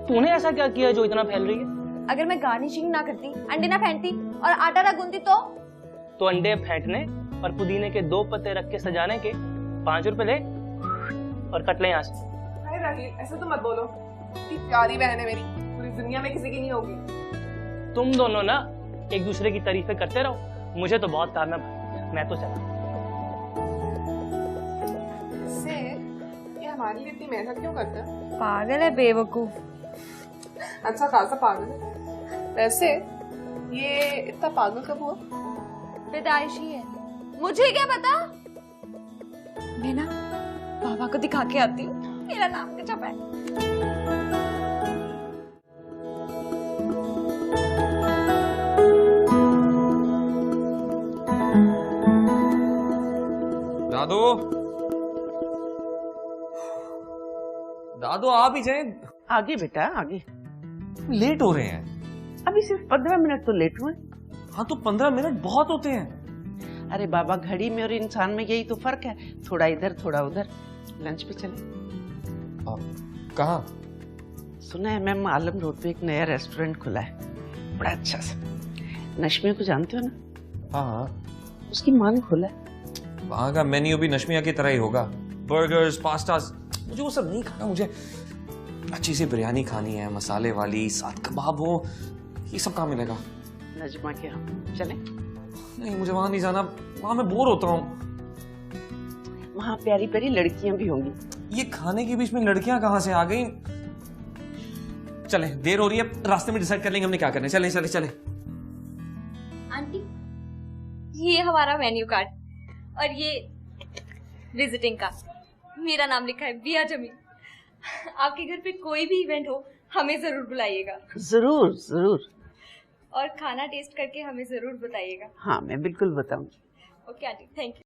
Speaker 5: तूने ऐसा क्या किया जो इतना फैल रही है?
Speaker 1: अगर मैं गार्निशिंग ना करती, अंडे ना फेंटती और आटा ना गूंथती तो
Speaker 5: अंडे फेंटने और पुदीने के 2 पत्ते रख के सजाने के 5 रुपए ले और कट ले यहाँ से।
Speaker 2: अरे राहील, ऐसे तो मत बोलो, इतनी प्यारी बहन है मेरी, पूरी दुनिया में किसी की नहीं होगी।
Speaker 5: तुम दोनों ना एक दूसरे की तारीफें करते रहो, मुझे तो बहुत काम है, मैं तो चला।
Speaker 2: इससे ये हमारे लिए इतनी मेहनत क्यों करता है?
Speaker 1: पागल है, बेवकूफ।
Speaker 2: अच्छा खासा पागल है। वैसे ये इतना पागल कब हुआ?
Speaker 1: पैदाइशी है, मुझे क्या पता। मैं ना बाबा को दिखा के आती हूँ, मेरा नाम क्या छपा है।
Speaker 9: दादू, दादू आप ही जाए।
Speaker 10: आगे बेटा आगे।
Speaker 9: लेट हो रहे हैं।
Speaker 10: अभी सिर्फ 15 मिनट तो लेट हुए।
Speaker 9: हाँ तो 15 मिनट बहुत होते हैं।
Speaker 10: अरे बाबा, घड़ी में और इंसान में यही तो फर्क है, थोड़ा इधर थोड़ा उधर। लंच पे चले।
Speaker 9: कहाँ?
Speaker 10: सुना है मैम, आलम रोड पे एक नया रेस्टोरेंट खुला है, बड़ा अच्छा सा। नशमिया को जानते हो ना?
Speaker 9: हाँ,
Speaker 10: उसकी माँ ने खोला है।
Speaker 9: वहाँ का मेन्यू भी नशमिया की तरह ही होगा, बर्गर्स, पास्तास। मुझे वो सब नहीं खाना, मुझे अच्छी सी बिरयानी खानी है, मसाले वाली, साथ कबाब हो। ये सब कहाँ मिलेगा?
Speaker 10: नजमा के यहाँ चले।
Speaker 9: नहीं, मुझे वहाँ नहीं जाना, वहाँ मैं बोर होता हूँ।
Speaker 10: वहाँ प्यारी प्यारी लड़कियां भी होंगी।
Speaker 9: ये खाने के बीच में लड़कियां कहाँ से आ गई? चले, देर हो रही है, रास्ते में डिसाइड कर लेंगे हमने क्या करना है। चले चले चले।
Speaker 1: आंटी, ये हमारा मेन्यू कार्ड और ये विजिटिंग का, मेरा नाम लिखा है बिया जमीन। आपके घर पे कोई भी इवेंट हो, हमें जरूर बुलाइएगा।
Speaker 10: जरूर जरूर।
Speaker 1: और खाना टेस्ट करके हमें जरूर बताइएगा।
Speaker 10: हाँ, मैं बिल्कुल बताऊंगी।
Speaker 1: Okay aunty, thank you.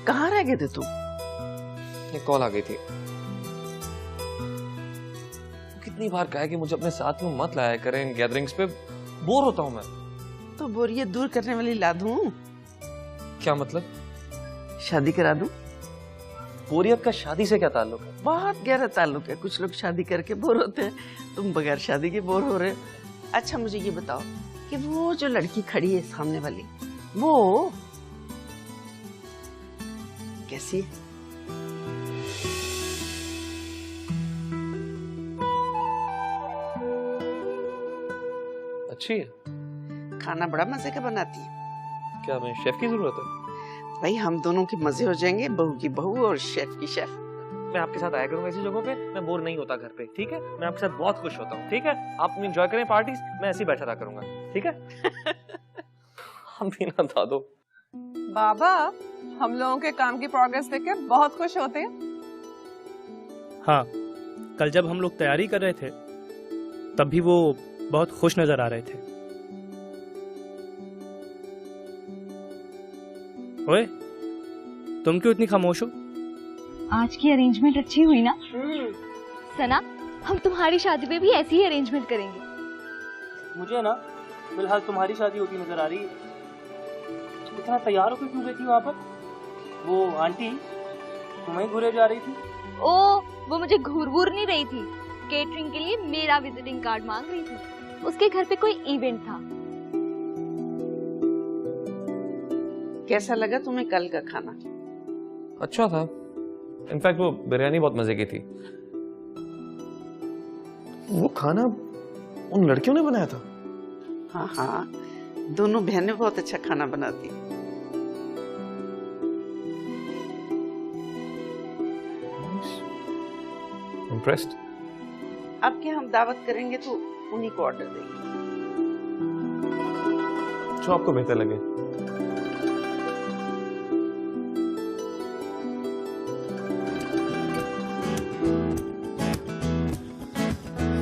Speaker 10: कहाँ रह गए थे तुम?
Speaker 9: एक कॉल आ गई थी। कितनी बार कहा है कि मुझे अपने साथ में मत लाया करें गैदरिंग्स पे, बोर होता हूं मैं।
Speaker 10: तो बोरियत दूर करने वाली ला दूं?
Speaker 9: क्या मतलब?
Speaker 10: शादी करा दूं?
Speaker 5: बोरियत का शादी से क्या ताल्लुक है?
Speaker 10: बहुत गहरा ताल्लुक है। कुछ लोग शादी करके बोर होते हैं, तुम बगैर शादी के बोर हो रहे हो। अच्छा मुझे ये बताओ कि वो जो लड़की खड़ी है सामने वाली, वो कैसी है?
Speaker 5: अच्छी है।
Speaker 10: खाना बड़ा मजे का बनाती है।
Speaker 5: क्या मैं शेफ की जरूरत है?
Speaker 10: भाई हम दोनों के मजे हो जाएंगे, बहू की बहू और शेफ की शेफ।
Speaker 5: मैं आपके साथ आया करूंगा ऐसी जगहों पे, मैं बोर नहीं होता घर पे, ठीक है? मैं आपके साथ बहुत खुश होता हूँ, ठीक है? आप एंजॉय करें पार्टीज, मैं ऐसे ही बैठा रहा करूंगा, ठीक है? हम भी ना दादो।
Speaker 2: बाबा, हम लोगों के काम की प्रोग्रेस देख के बहुत खुश होते हैं।
Speaker 5: हाँ, कल जब हम लोग तैयारी कर रहे थे तब भी वो बहुत खुश नजर आ रहे थे। ओए, तुम क्यों इतनी खामोश हो?
Speaker 1: आज की अरेंजमेंट अच्छी हुई ना? सना, हम तुम्हारी शादी पे भी ऐसी ही अरेंजमेंट करेंगे।
Speaker 5: मुझे ना फिलहाल तुम्हारी शादी होती नजर आ रही है। इतना तैयार होकर क्यों गई थी वहाँ पर? वो आंटी तुम्हें घूरे जा रही थी?
Speaker 1: ओ, वो मुझे घूर नहीं रही थी, केटरिंग के लिए मेरा विजिटिंग कार्ड मांग रही थी। उसके घर पे कोई इवेंट था।
Speaker 10: कैसा लगा तुम्हें कल का खाना?
Speaker 9: अच्छा था। इनफैक्ट वो बिरयानी बहुत मजे की थी। वो खाना उन लड़कियों ने बनाया था?
Speaker 10: हाँ हाँ, दोनों बहनें बहुत अच्छा खाना बनाती।
Speaker 9: इम्प्रेस्ड।
Speaker 10: अब क्या हम दावत करेंगे तो उन्हीं को ऑर्डर देंगे,
Speaker 9: जो आपको बेहतर लगे।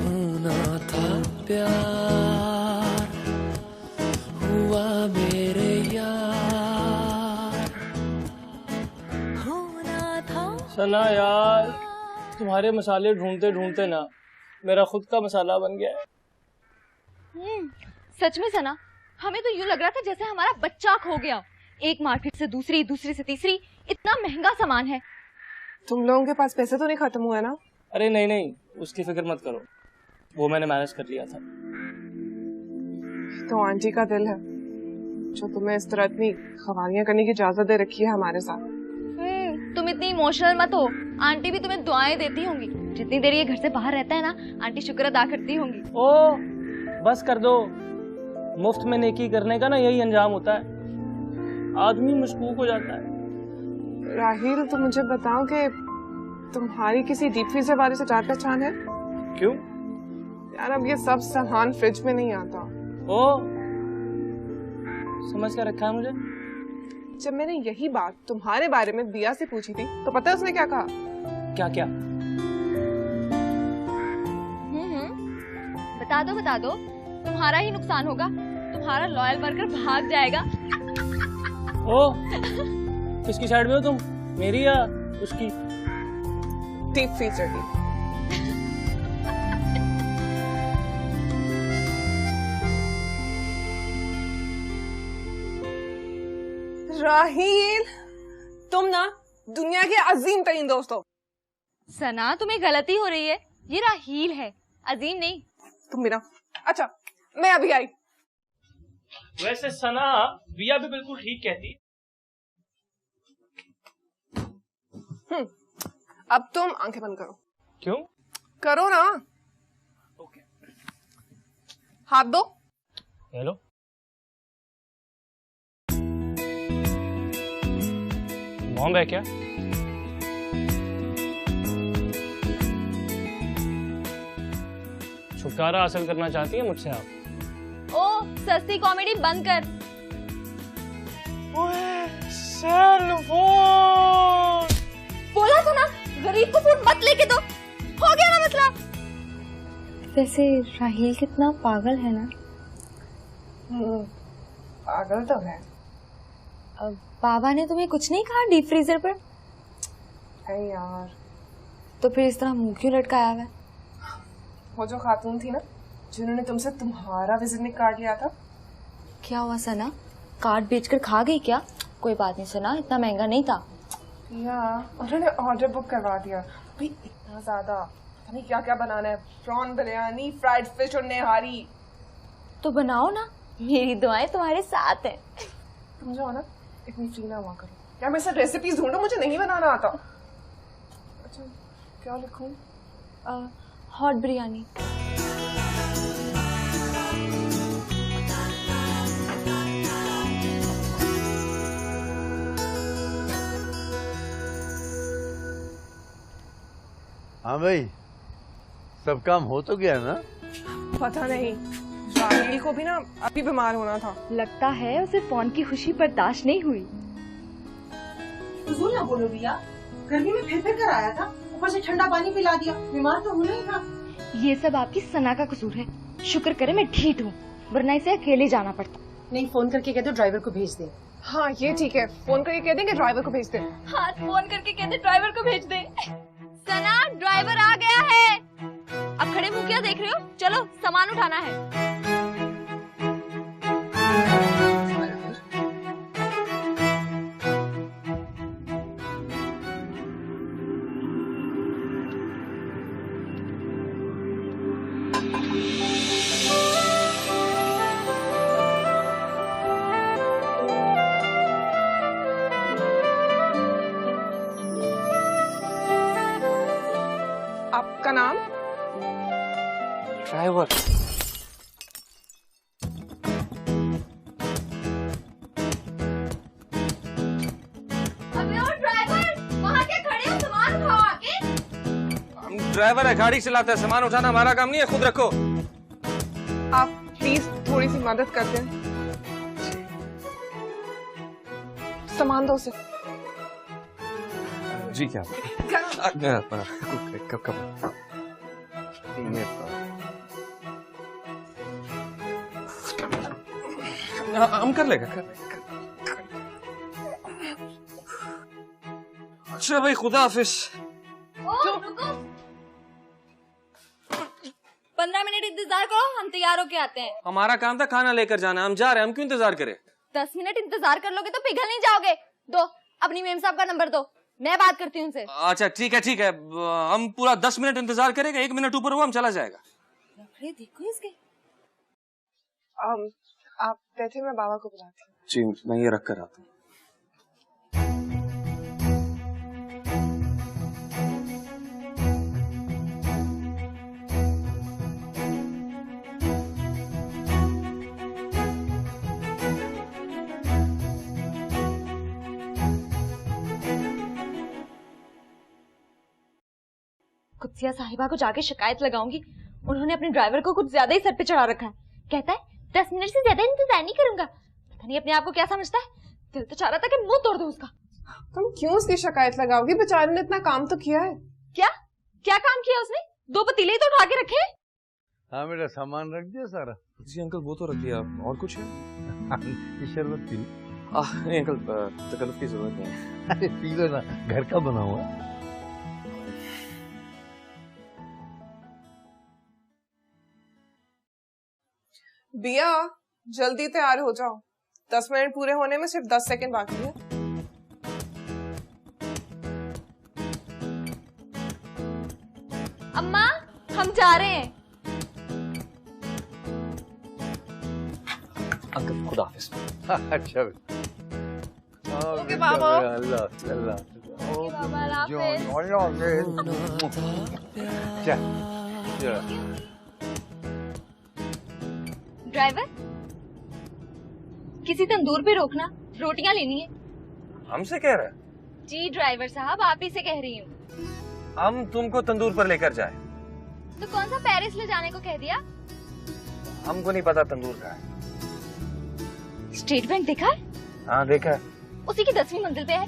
Speaker 8: होना था प्यार, हुआ मेरे यार, होना था।
Speaker 5: सना यार, तुम्हारे मसाले ढूंढते ढूंढते ना मेरा खुद का मसाला बन गया है।
Speaker 1: सच में सना, हमें तो यूं लग रहा था जैसे हमारा बच्चा खो गया। एक मार्केट से दूसरी, दूसरी से तीसरी, इतना महंगा सामान है।
Speaker 2: तुम लोगों के पास पैसे तो नहीं खत्म हुए ना?
Speaker 5: अरे नहीं नहीं, उसकी फिक्र मत करो, वो मैंने मैनेज कर लिया था।
Speaker 2: तो आंटी का दिल है जो तुम्हें इस तरह इतनी खवालियां करने की इजाजत दे रखी है हमारे साथ।
Speaker 1: तुम इतनी इमोशनल मत हो, आंटी भी तुम्हें दुआएं देती होंगी। जितनी देर ये घर से बाहर रहता है ना, आंटी शुक्र अदा करती होंगी।
Speaker 5: ओ बस कर दो, मुफ्त में नेकी करने का ना यही अंजाम होता है, आदमी मशकूक हो जाता है।
Speaker 2: राहील, तुम मुझे बताओ कि तुम्हारी किसी डीप फ्रीजर वाले से जान पहचान है?
Speaker 5: क्यों
Speaker 2: यार, अब ये सब सामान फ्रिज में नहीं आता।
Speaker 5: ओ समझ कर रखा है मुझे।
Speaker 2: जब मैंने यही बात तुम्हारे बारे में बिया से पूछी थी तो पता है उसने क्या कहा?
Speaker 5: क्या क्या?
Speaker 1: बता दो, तुम्हारा ही नुकसान होगा, तुम्हारा लॉयल वर्कर भाग जाएगा।
Speaker 5: ओ किसकी साइड में हो तुम, मेरी या उसकी?
Speaker 2: डीप फ्रीजर की। राहील, तुम ना दुनिया के अजीम तरीन दोस्त हो।
Speaker 1: सना, तुम्हें गलती हो रही है, ये राहील है, अजीम नहीं।
Speaker 2: तुम बिना। अच्छा, मैं अभी आई।
Speaker 5: वैसे सना, बिया भी बिल्कुल ठीक कहती।
Speaker 2: अब तुम आंखें बंद करो।
Speaker 5: क्यों?
Speaker 2: करो ना।
Speaker 5: ओके।
Speaker 2: हाथ दो।
Speaker 5: हेलो। बॉम्ब है क्या? छुटकारा हासिल करना चाहती है मुझसे आप?
Speaker 1: ओ, सस्ती कॉमेडी बंद कर। बोला तो ना, गरीब को फूड मत लेके दो, हो गया ना मसला। वैसे राहील कितना पागल है ना?
Speaker 2: पागल तो है।
Speaker 1: अब बाबा ने तुम्हें कुछ नहीं कहा डीप फ्रीजर पर?
Speaker 2: अरे यार,
Speaker 1: तो फिर इस तरह मुंह क्यों लटकाया हुआ है?
Speaker 2: वो जो खातून थी ना जिन्होंने तुमसे तुम्हारा विजिटिंग कार्ड लिया था।
Speaker 1: क्या हुआ सना, कार्ड बेचकर खा गई क्या? कोई बात नहीं सना, इतना महंगा नहीं था।
Speaker 2: या उन्होंने ऑर्डर बुक करवा दिया भाई, इतना ज्यादा पता नहीं क्या क्या बनाना है, प्रॉन बिरयानी, फ्राइड फिश और निहारी।
Speaker 1: तो बनाओ ना, मेरी दुआएं तुम्हारे साथ हैं।
Speaker 2: तुम जाओ ना, इतनी फ्री ना हुआ करो यार, मेरे साथ रेसिपीज ढूंढो, मुझे नहीं बनाना आता। अच्छा क्या लिखूं?
Speaker 1: हॉट बिरयानी।
Speaker 3: हाँ भाई, सब काम हो तो गया ना?
Speaker 2: पता नहीं, राहिल को भी ना अभी बीमार होना था।
Speaker 1: लगता है उसे फोन की खुशी बर्दाश्त नहीं हुई।
Speaker 4: फजूल ना बोलो भैया, गर्मी में फिर कर आया था, ऊपर से ठंडा पानी पिला दिया, बीमार तो होना ही था।
Speaker 1: ये सब आपकी सना का कसूर है। शुक्र करे मैं ठीक हूँ, वरना इसे अकेले जाना पड़ता।
Speaker 4: नहीं, फोन करके कह दो ड्राइवर को भेज दे।
Speaker 2: हाँ ये ठीक है, फोन करके कह देंगे ड्राइवर को भेज दे।
Speaker 1: हाँ फोन करके कहते ड्राइवर को भेज दे। सना, ड्राइवर आ गया है। अब खड़े मुंह क्या देख रहे हो? चलो सामान उठाना है।
Speaker 2: आपका नाम?
Speaker 5: ड्राइवर।
Speaker 1: अबे ओ ड्राइवर, वहाँ क्या खड़े हो? सामान उठाओ आके।
Speaker 5: हम ड्राइवर है, गाड़ी चलाता है, सामान उठाना हमारा काम नहीं है, खुद रखो।
Speaker 2: आप प्लीज थोड़ी सी मदद करते हैं, सामान दो उसे।
Speaker 5: जी क्या? कब हम कर लेगा, अच्छा भाई, खुदा हाफिज।
Speaker 1: रुको, 15 मिनट इंतजार करो, हम तैयार होके आते हैं।
Speaker 5: हमारा काम था खाना लेकर जाना, हम जा रहे हैं, हम क्यों इंतजार करें?
Speaker 1: 10 मिनट इंतजार कर लोगे तो पिघल नहीं जाओगे। दो अपनी मेम साहब का नंबर दो, मैं बात करती हूँ उनसे।
Speaker 5: अच्छा ठीक है, हम पूरा 10 मिनट इंतजार करेंगे, 1 मिनट ऊपर हुआ हम चला जाएगा।
Speaker 1: रखड़े देखो इसके।
Speaker 2: आप बैठे, मैं बाबा को बुलाती हूँ।
Speaker 5: जी मैं ये रख कर आता हूँ।
Speaker 1: कुत्सिया साहिबा को जाके शिकायत लगाऊंगी, उन्होंने अपने ड्राइवर को कुछ ज्यादा ही सर पे चढ़ा रखा है। कहता है 10 मिनट से ज्यादा इंतजार नहीं करूंगा। पता नहीं अपने आप को क्या समझता है। दिल तो चाह रहा था कि मुंह तोड़ दूं उसका।
Speaker 2: तुम क्यों उसकी शिकायत लगाओगी? बेचारे ने इतना काम तो किया है।
Speaker 1: क्या क्या काम किया उसने? 2 पतीले ही तो उठा के रखे।
Speaker 3: हाँ मेरा सामान रख दिया सारा।
Speaker 5: जी अंकल वो तो रख दिया, और कुछ है?
Speaker 3: शरबत पी लो।
Speaker 5: नहीं अंकल, तकल्लुफ की जरूरत नहीं है।
Speaker 3: अरे पी लो ना, घर का बना हुआ।
Speaker 2: बिया जल्दी तैयार हो जाओ, 10 मिनट पूरे होने में सिर्फ 10 सेकंड बाकी है।
Speaker 1: अम्मा हम जा रहे हैं।
Speaker 5: अंकल खुदा हाफिज।
Speaker 3: अच्छा
Speaker 2: ओके बाबा।
Speaker 3: अल्लाह अल्लाह।
Speaker 1: बाबा ड्राइवर, किसी तंदूर पे रोकना, रोटियां लेनी है।
Speaker 5: हमसे कह रहा है?
Speaker 1: जी ड्राइवर साहब, आप ही से कह रही हूँ।
Speaker 5: हम तुमको तंदूर पर लेकर जाए?
Speaker 1: तो कौन सा पेरिस ले जाने को कह दिया?
Speaker 5: हमको नहीं पता तंदूर का है।
Speaker 1: स्टेट बैंक देखा है?
Speaker 5: हाँ देखा है।
Speaker 1: उसी की 10वीं मंजिल पे है।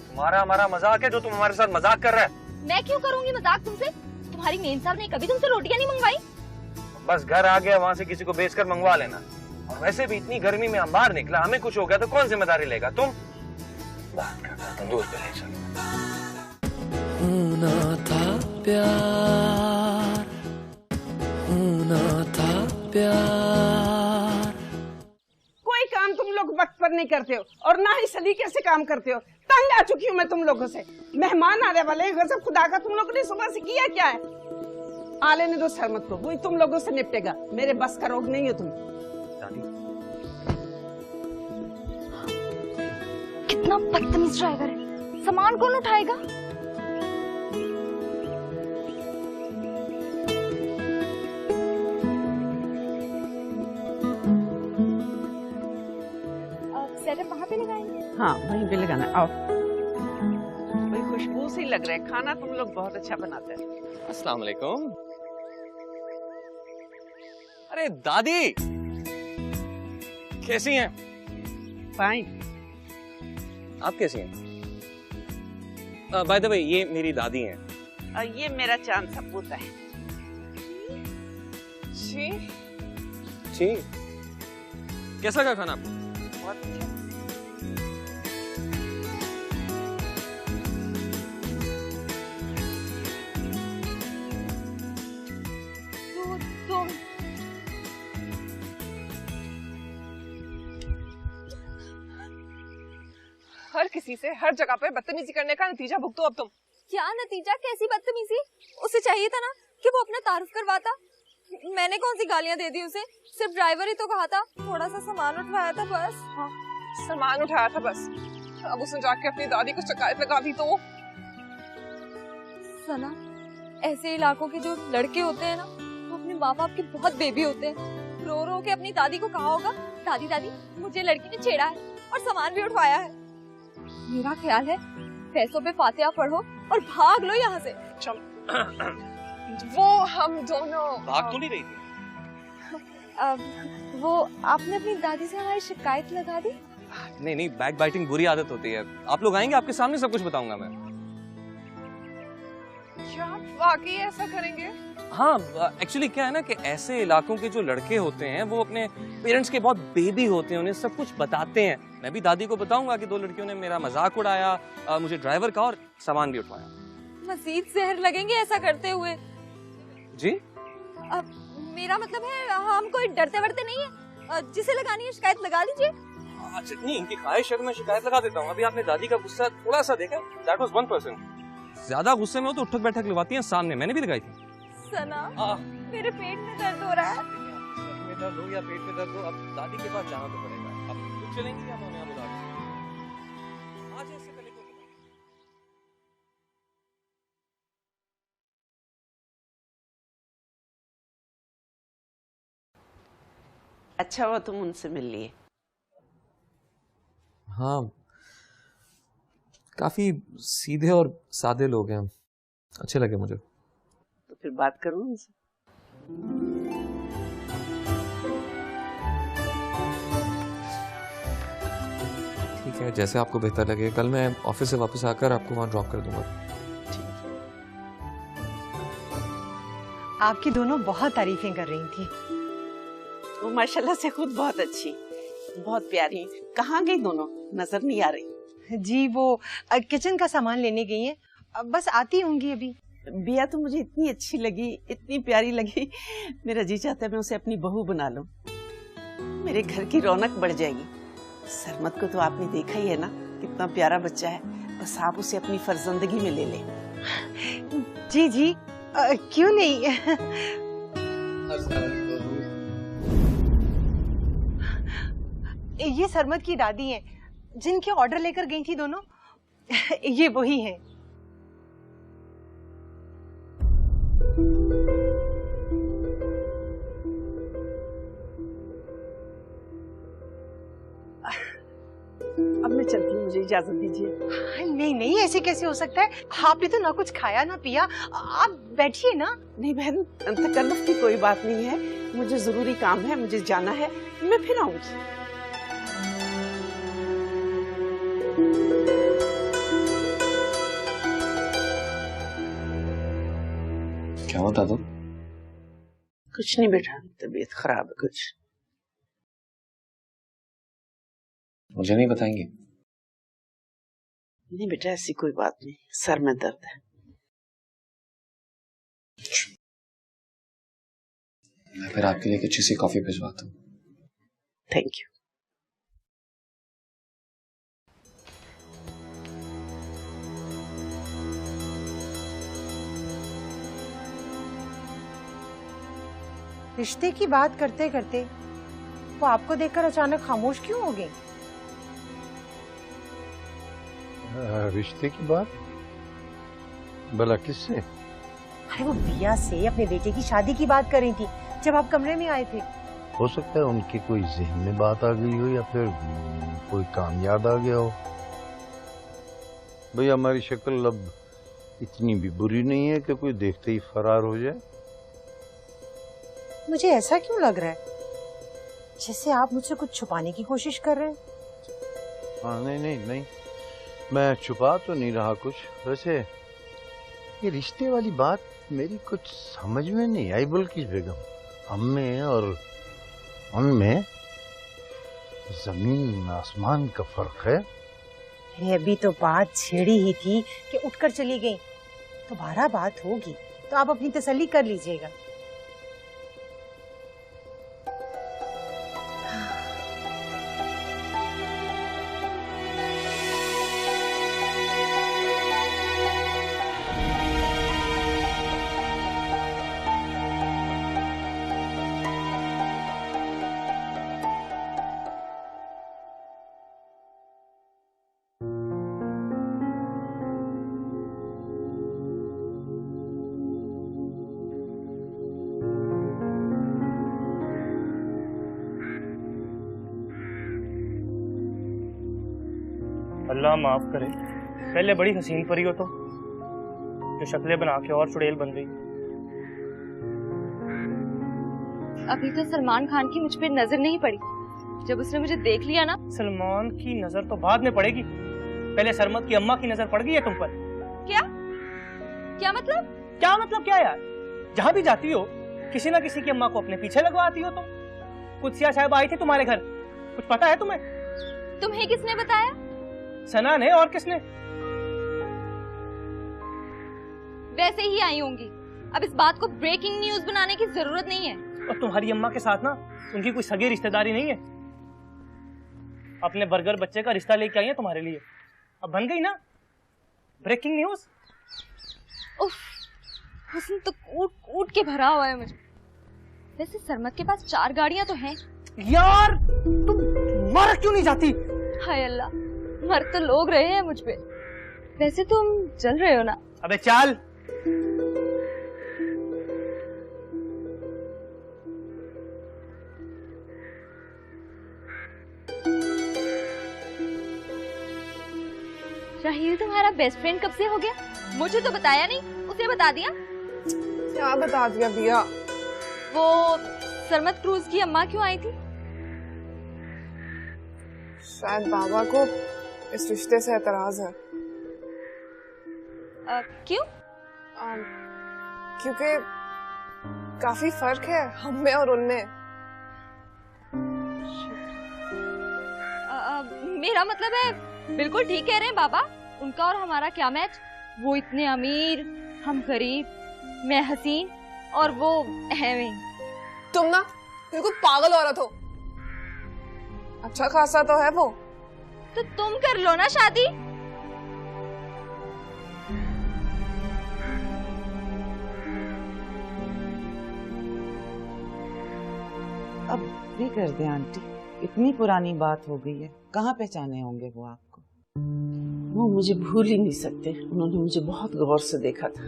Speaker 5: तुम्हारा हमारा मजाक है जो तुम हमारे साथ मजाक कर रहा है?
Speaker 1: मैं क्यों करूंगी मजाक तुमसे? तुम्हारी मेम साहब ने कभी तुमसे रोटियां नहीं मंगवाई?
Speaker 5: बस घर आ गया, वहाँ से किसी को बेचकर मंगवा लेना। और वैसे भी इतनी गर्मी में हम बाहर निकला, हमें कुछ हो गया तो कौन जिम्मेदारी लेगा? तुम तंदूर पे ले चलो।
Speaker 11: होना था प्यार, होना था प्यार।
Speaker 10: कोई काम तुम लोग वक्त पर नहीं नहीं करते हो और ना ही सलीके से काम करते हो। तंग आ चुकी हूँ मैं तुम लोगों से। मेहमान आने वाले हैं, गजब खुदा का तुम लोगों ने सुबह से किया क्या है? आ लेने दो सरमत को, वही तुम लोगों से निपटेगा। मेरे बस का रोग नहीं हो तुम।
Speaker 1: कितना बदतमीज ड्राइवर है, सामान कौन उठाएगा? सेटअप वहाँ पे लगाएंगे?
Speaker 10: हाँ वहीं पे लगाना। आओ, कोई खुशबू से लग रहा है। खाना तुम लोग बहुत अच्छा बनाते हैं।
Speaker 9: अस्सलाम वालेकुम। अरे दादी, कैसी हैं?
Speaker 10: फाइन।
Speaker 9: आप कैसी हैं? बाय द वे, ये मेरी दादी हैं।
Speaker 10: और ये मेरा चांद सा पोता है।
Speaker 2: जी
Speaker 9: जी, कैसा लगा खाना आपको?
Speaker 10: बहुत अच्छा।
Speaker 1: तो
Speaker 2: हर किसी से हर जगह पे बदतमीजी करने का नतीजा भुगतो अब तुम।
Speaker 1: क्या नतीजा? कैसी बदतमीजी? उसे चाहिए था ना कि वो अपना तारुफ करवाता। मैंने कौन सी गालियां दे दी उसे? सिर्फ ड्राइवर ही तो कहा था, थोड़ा सा सामान उठवाया था बस।
Speaker 2: हाँ, सामान उठाया था बस। अब उसने जाके अपनी दादी को शिकायत लगा दी तो
Speaker 1: सना, ऐसे इलाकों के जो लड़के होते हैं ना, वो अपने माँ बाप के बहुत बेबी होते हैं। रो रो के अपनी दादी को कहा होगा, दादी दादी मुझे लड़की ने छेड़ा है और सामान भी उठवाया है। मेरा ख्याल है पैसों पे फातिहा पढ़ो और भाग लो यहाँ से।
Speaker 2: वो हम दोनों
Speaker 9: भाग तो नहीं रही थी?
Speaker 1: वो आपने अपनी दादी से हमारी शिकायत लगा दी?
Speaker 9: नहीं नहीं, बैक बाइटिंग बुरी आदत होती है। आप लोग आएंगे, आपके सामने सब कुछ बताऊंगा मैं।
Speaker 2: क्या वाकई ऐसा करेंगे?
Speaker 9: हाँ, एक्चुअली क्या है ना कि ऐसे इलाकों के जो लड़के होते हैं वो अपने पेरेंट्स के बहुत बेबी होते हैं, उन्हें सब कुछ बताते हैं। मैं भी दादी को बताऊंगा कि 2 लड़कियों ने मेरा मजाक उड़ाया, मुझे ड्राइवर का और सामान भी उठवाया।
Speaker 1: मजीद जहर लगेंगे ऐसा करते हुए।
Speaker 9: जी?
Speaker 1: अब मेरा मतलब है हम कोई डरते वरते नहीं है। जिसे लगानी है शिकायत लगा लीजिए।
Speaker 9: अच्छा, नहीं, इनकी ख्वाहिश है तो मैं शिकायत लगा देता हूँ। अभी आपने दादी का गुस्सा थोड़ा सा देखा, दैट वाज 1%। ज्यादा गुस्से में हो तो उठक बैठक लगवाती हैं सामने, मैंने भी लगाई थी।
Speaker 1: सना, मेरे पेट में दर्द हो रहा है।
Speaker 9: पेट में दर्द हो या पेट में दर्द हो, अब दादी के पास जाना तो पड़ेगा। अब खुद चलेंगी या मैं बुला दूँ? आज इससे पहले क्यों बताएं?
Speaker 10: अच्छा हुआ तुम उनसे मिल लिए।
Speaker 9: हाँ, काफी सीधे और सादे लोग हैं, अच्छे लगे मुझे।
Speaker 10: तो फिर बात करूं उनसे।
Speaker 9: ठीक है, जैसे आपको बेहतर लगे। कल मैं ऑफिस से वापस आकर आपको वहां ड्रॉप कर दूंगा।
Speaker 4: आपकी दोनों बहुत तारीफें कर रही थी।
Speaker 10: वो माशाल्लाह से खुद बहुत अच्छी, बहुत प्यारी। कहाँ गई दोनों? नजर नहीं आ रही।
Speaker 4: जी, वो किचन का सामान लेने गई हैं, बस आती होंगी अभी।
Speaker 10: बिया तो मुझे इतनी अच्छी लगी, इतनी प्यारी लगी, मेरा जी चाहता है मैं उसे अपनी बहू बना लूं। मेरे घर की रौनक बढ़ जाएगी। सरमत को तो आपने देखा ही है ना, कितना प्यारा बच्चा है। बस आप उसे अपनी फर्जंदगी में ले लें।
Speaker 4: जी जी, क्यों नहीं। ये सरमत की दादी हैं, जिनके ऑर्डर लेकर गई थी दोनों। ये वही हैं।
Speaker 10: अब मैं चलती हूँ, मुझे इजाजत दीजिए।
Speaker 4: नहीं नहीं, ऐसे कैसे हो सकता है? आपने तो ना कुछ खाया ना पिया, आप बैठिए ना।
Speaker 10: नहीं बहन, तकल्लुफ की कोई बात नहीं है, मुझे जरूरी काम है, मुझे जाना है, मैं फिर आऊंगी।
Speaker 9: क्या होता तो?
Speaker 10: कुछ नहीं बेटा, तबीयत खराब है कुछ।
Speaker 9: मुझे नहीं बताएंगे?
Speaker 10: नहीं बेटा, ऐसी कोई बात नहीं, सर में दर्द है।
Speaker 9: मैं फिर आपके लिए अच्छी सी कॉफी भिजवाता हूँ।
Speaker 10: Thank you.
Speaker 4: रिश्ते की बात करते करते वो आपको देखकर अचानक खामोश क्यों हो गई?
Speaker 3: रिश्ते की बात? भला किससे?
Speaker 4: अरे वो बिया से अपने बेटे की शादी की बात कर रही थी जब आप कमरे में आए थे।
Speaker 3: हो सकता है उनकी कोई जहन में बात आ गई हो या फिर कोई काम याद आ गया हो। भाई हमारी शक्ल अब इतनी भी बुरी नहीं है कि कोई देखते ही फरार हो जाए।
Speaker 4: मुझे ऐसा क्यों लग रहा है जैसे आप मुझसे कुछ छुपाने की कोशिश कर रहे हैं?
Speaker 3: हाँ नहीं, मैं छुपा तो नहीं रहा कुछ। वैसे ये रिश्ते वाली बात मेरी कुछ समझ में नहीं आई बुल्किस बेगम। हम में और उनमें जमीन आसमान का फर्क है।
Speaker 4: अरे अभी तो बात छेड़ी ही थी कि उठकर चली गई। दोबारा बात होगी तो आप अपनी तसल्ली कर लीजिएगा।
Speaker 5: अल्लाह माफ करे, पहले बड़ी हसीन परी हो तो जो शक्लें बना के और चुड़ैल बन गई।
Speaker 1: अभी तो सलमान खान की मुझ पे नजर नहीं पड़ी। जब उसने मुझे देख लिया ना।
Speaker 5: सलमान की नजर तो बाद में पड़ेगी, पहले सरमत की अम्मा की नजर पड़ गई है तुम पर।
Speaker 1: क्या मतलब?
Speaker 5: क्या मतलब क्या यार? जहाँ भी जाती हो किसी ना किसी की अम्मा को अपने पीछे लगवाती हो तुम। कुदसिया साहब आई थी तुम्हारे घर, कुछ पता है तुम्हें?
Speaker 1: तुम्हें किसने बताया?
Speaker 5: सना ने, और किसने?
Speaker 1: वैसे ही आई होंगी। अब इस बात को ब्रेकिंग न्यूज बनाने की जरूरत नहीं है।
Speaker 5: और तुम्हारी अम्मा के साथ ना उनकी कोई सगी रिश्तेदारी नहीं है। अपने बर्गर बच्चे का रिश्ता लेके आई है तुम्हारे लिए। अब बन गई ना ब्रेकिंग न्यूज।
Speaker 1: उफ, हुस्न तो कूट के भरा हुआ है मुझे। वैसे सरमत के पास 4 गाड़ियां तो हैं।
Speaker 5: यार तुम मर क्यों नहीं जाती?
Speaker 1: हाय अल्लाह, मर तो लोग रहे हैं मुझ पे। वैसे तुम चल रहे हो ना?
Speaker 5: अबे चल।
Speaker 1: राहील तुम्हारा बेस्ट फ्रेंड कब से हो गया? मुझे तो बताया नहीं, उसे बता दिया।
Speaker 2: क्या बता दिया भैया?
Speaker 1: वो सरमत क्रूज की अम्मा क्यों आई थी?
Speaker 2: शायद बाबा को इस रिश्ते से एतराज है।
Speaker 1: क्यों?
Speaker 2: क्योंकि काफी फर्क है हम में और उनमें।
Speaker 1: मेरा मतलब है बिल्कुल ठीक कह रहे हैं बाबा। उनका और हमारा क्या मैच? वो इतने अमीर, हम गरीब, मैं हसीन और वो अहम।
Speaker 2: तुम ना बिल्कुल पागल औरत हो। अच्छा खासा तो है वो।
Speaker 1: तो तुम कर लो ना शादी।
Speaker 12: अब भी कर दे आंटी, इतनी पुरानी बात हो गई है, कहाँ पहचाने होंगे वो आपको?
Speaker 10: वो मुझे भूल ही नहीं सकते, उन्होंने मुझे बहुत गौर से देखा था।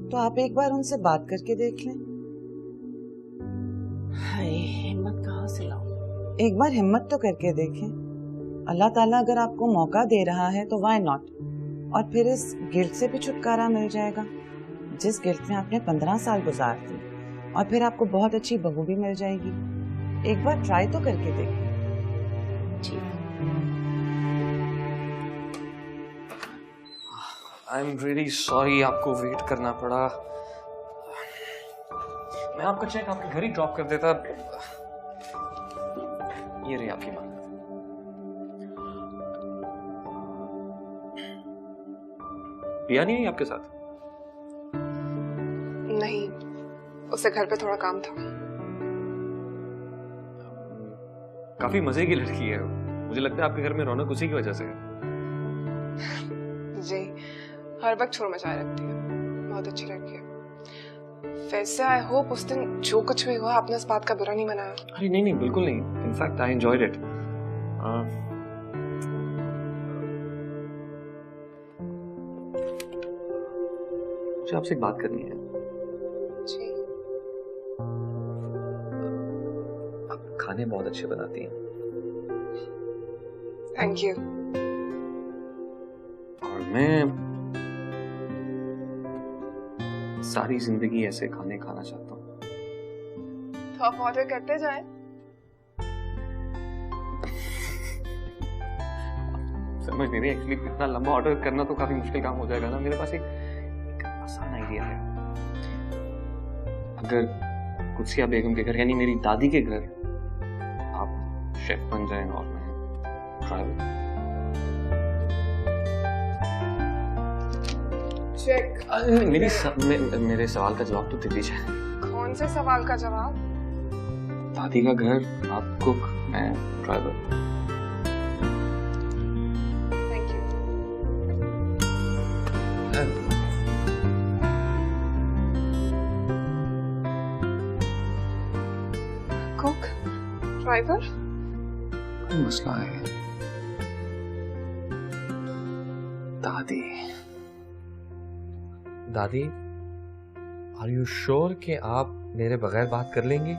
Speaker 12: तो आप एक बार उनसे बात करके देख लें।
Speaker 10: हाय, हिम्मत कहाँ से लाऊं?
Speaker 12: एक बार हिम्मत तो करके देखें। अल्लाह ताला अगर आपको मौका दे रहा है तो व्हाई नॉट। और फिर इस गिल्ट से भी छुटकारा मिल जाएगा जिस गिल्ट में आपने 15 साल गुजार दिए, और फिर आपको बहुत अच्छी बहू भी मिल जाएगी। एक बार ट्राई तो करके देखें।
Speaker 9: आई एम रियली सॉरी आपको वेट करना पड़ा। मैं आपका चेक आपके घर ही ड्रॉप कर देता। ये रही आपकी माँ। पिया नहीं है आपके साथ?
Speaker 2: नहीं, उसे घर पे थोड़ा काम था।
Speaker 9: काफी मजे की लड़की है, मुझे लगता है आपके घर में रौनक उसी की वजह से है।
Speaker 2: जी, हर वक्त शोर मचाए रखती है, बहुत अच्छी लड़की है। वैसे आई होप उस दिन जो कुछ भी हुआ आपने इस बात का बुरा नहीं मनाया।
Speaker 9: अरे नहीं नहीं, बिल्कुल नहीं। In fact I enjoyed it. मुझे आपसे एक बात करनी है।
Speaker 2: जी।
Speaker 9: आप खाने बहुत अच्छे बनाती हैं।
Speaker 2: Thank you.
Speaker 9: और मैं सारी जिंदगी ऐसे खाने खाना चाहता हूँ।
Speaker 2: तो आप ऑर्डर करते जाएं।
Speaker 9: समझ नहीं रही एक्चुअली, इतना लंबा ऑर्डर करना तो काफी मुश्किल काम हो जाएगा ना। मेरे पास एक आसान आइडिया है। अगर कुत्सिया बेगम के घर यानी मेरी दादी के घर आप शेफ बन जाएं और मैं ड्राइवर।
Speaker 2: चेक।
Speaker 9: मेरे सवाल का जवाब तो दे दीजिए।
Speaker 2: कौन से सवाल का जवाब?
Speaker 9: दादी का घर, आप कुक, मैं driver.
Speaker 2: Thank you. Cook, driver.
Speaker 9: कोई मसला है दादी? दादी, आर यू श्योर कि आप मेरे बगैर बात कर लेंगे?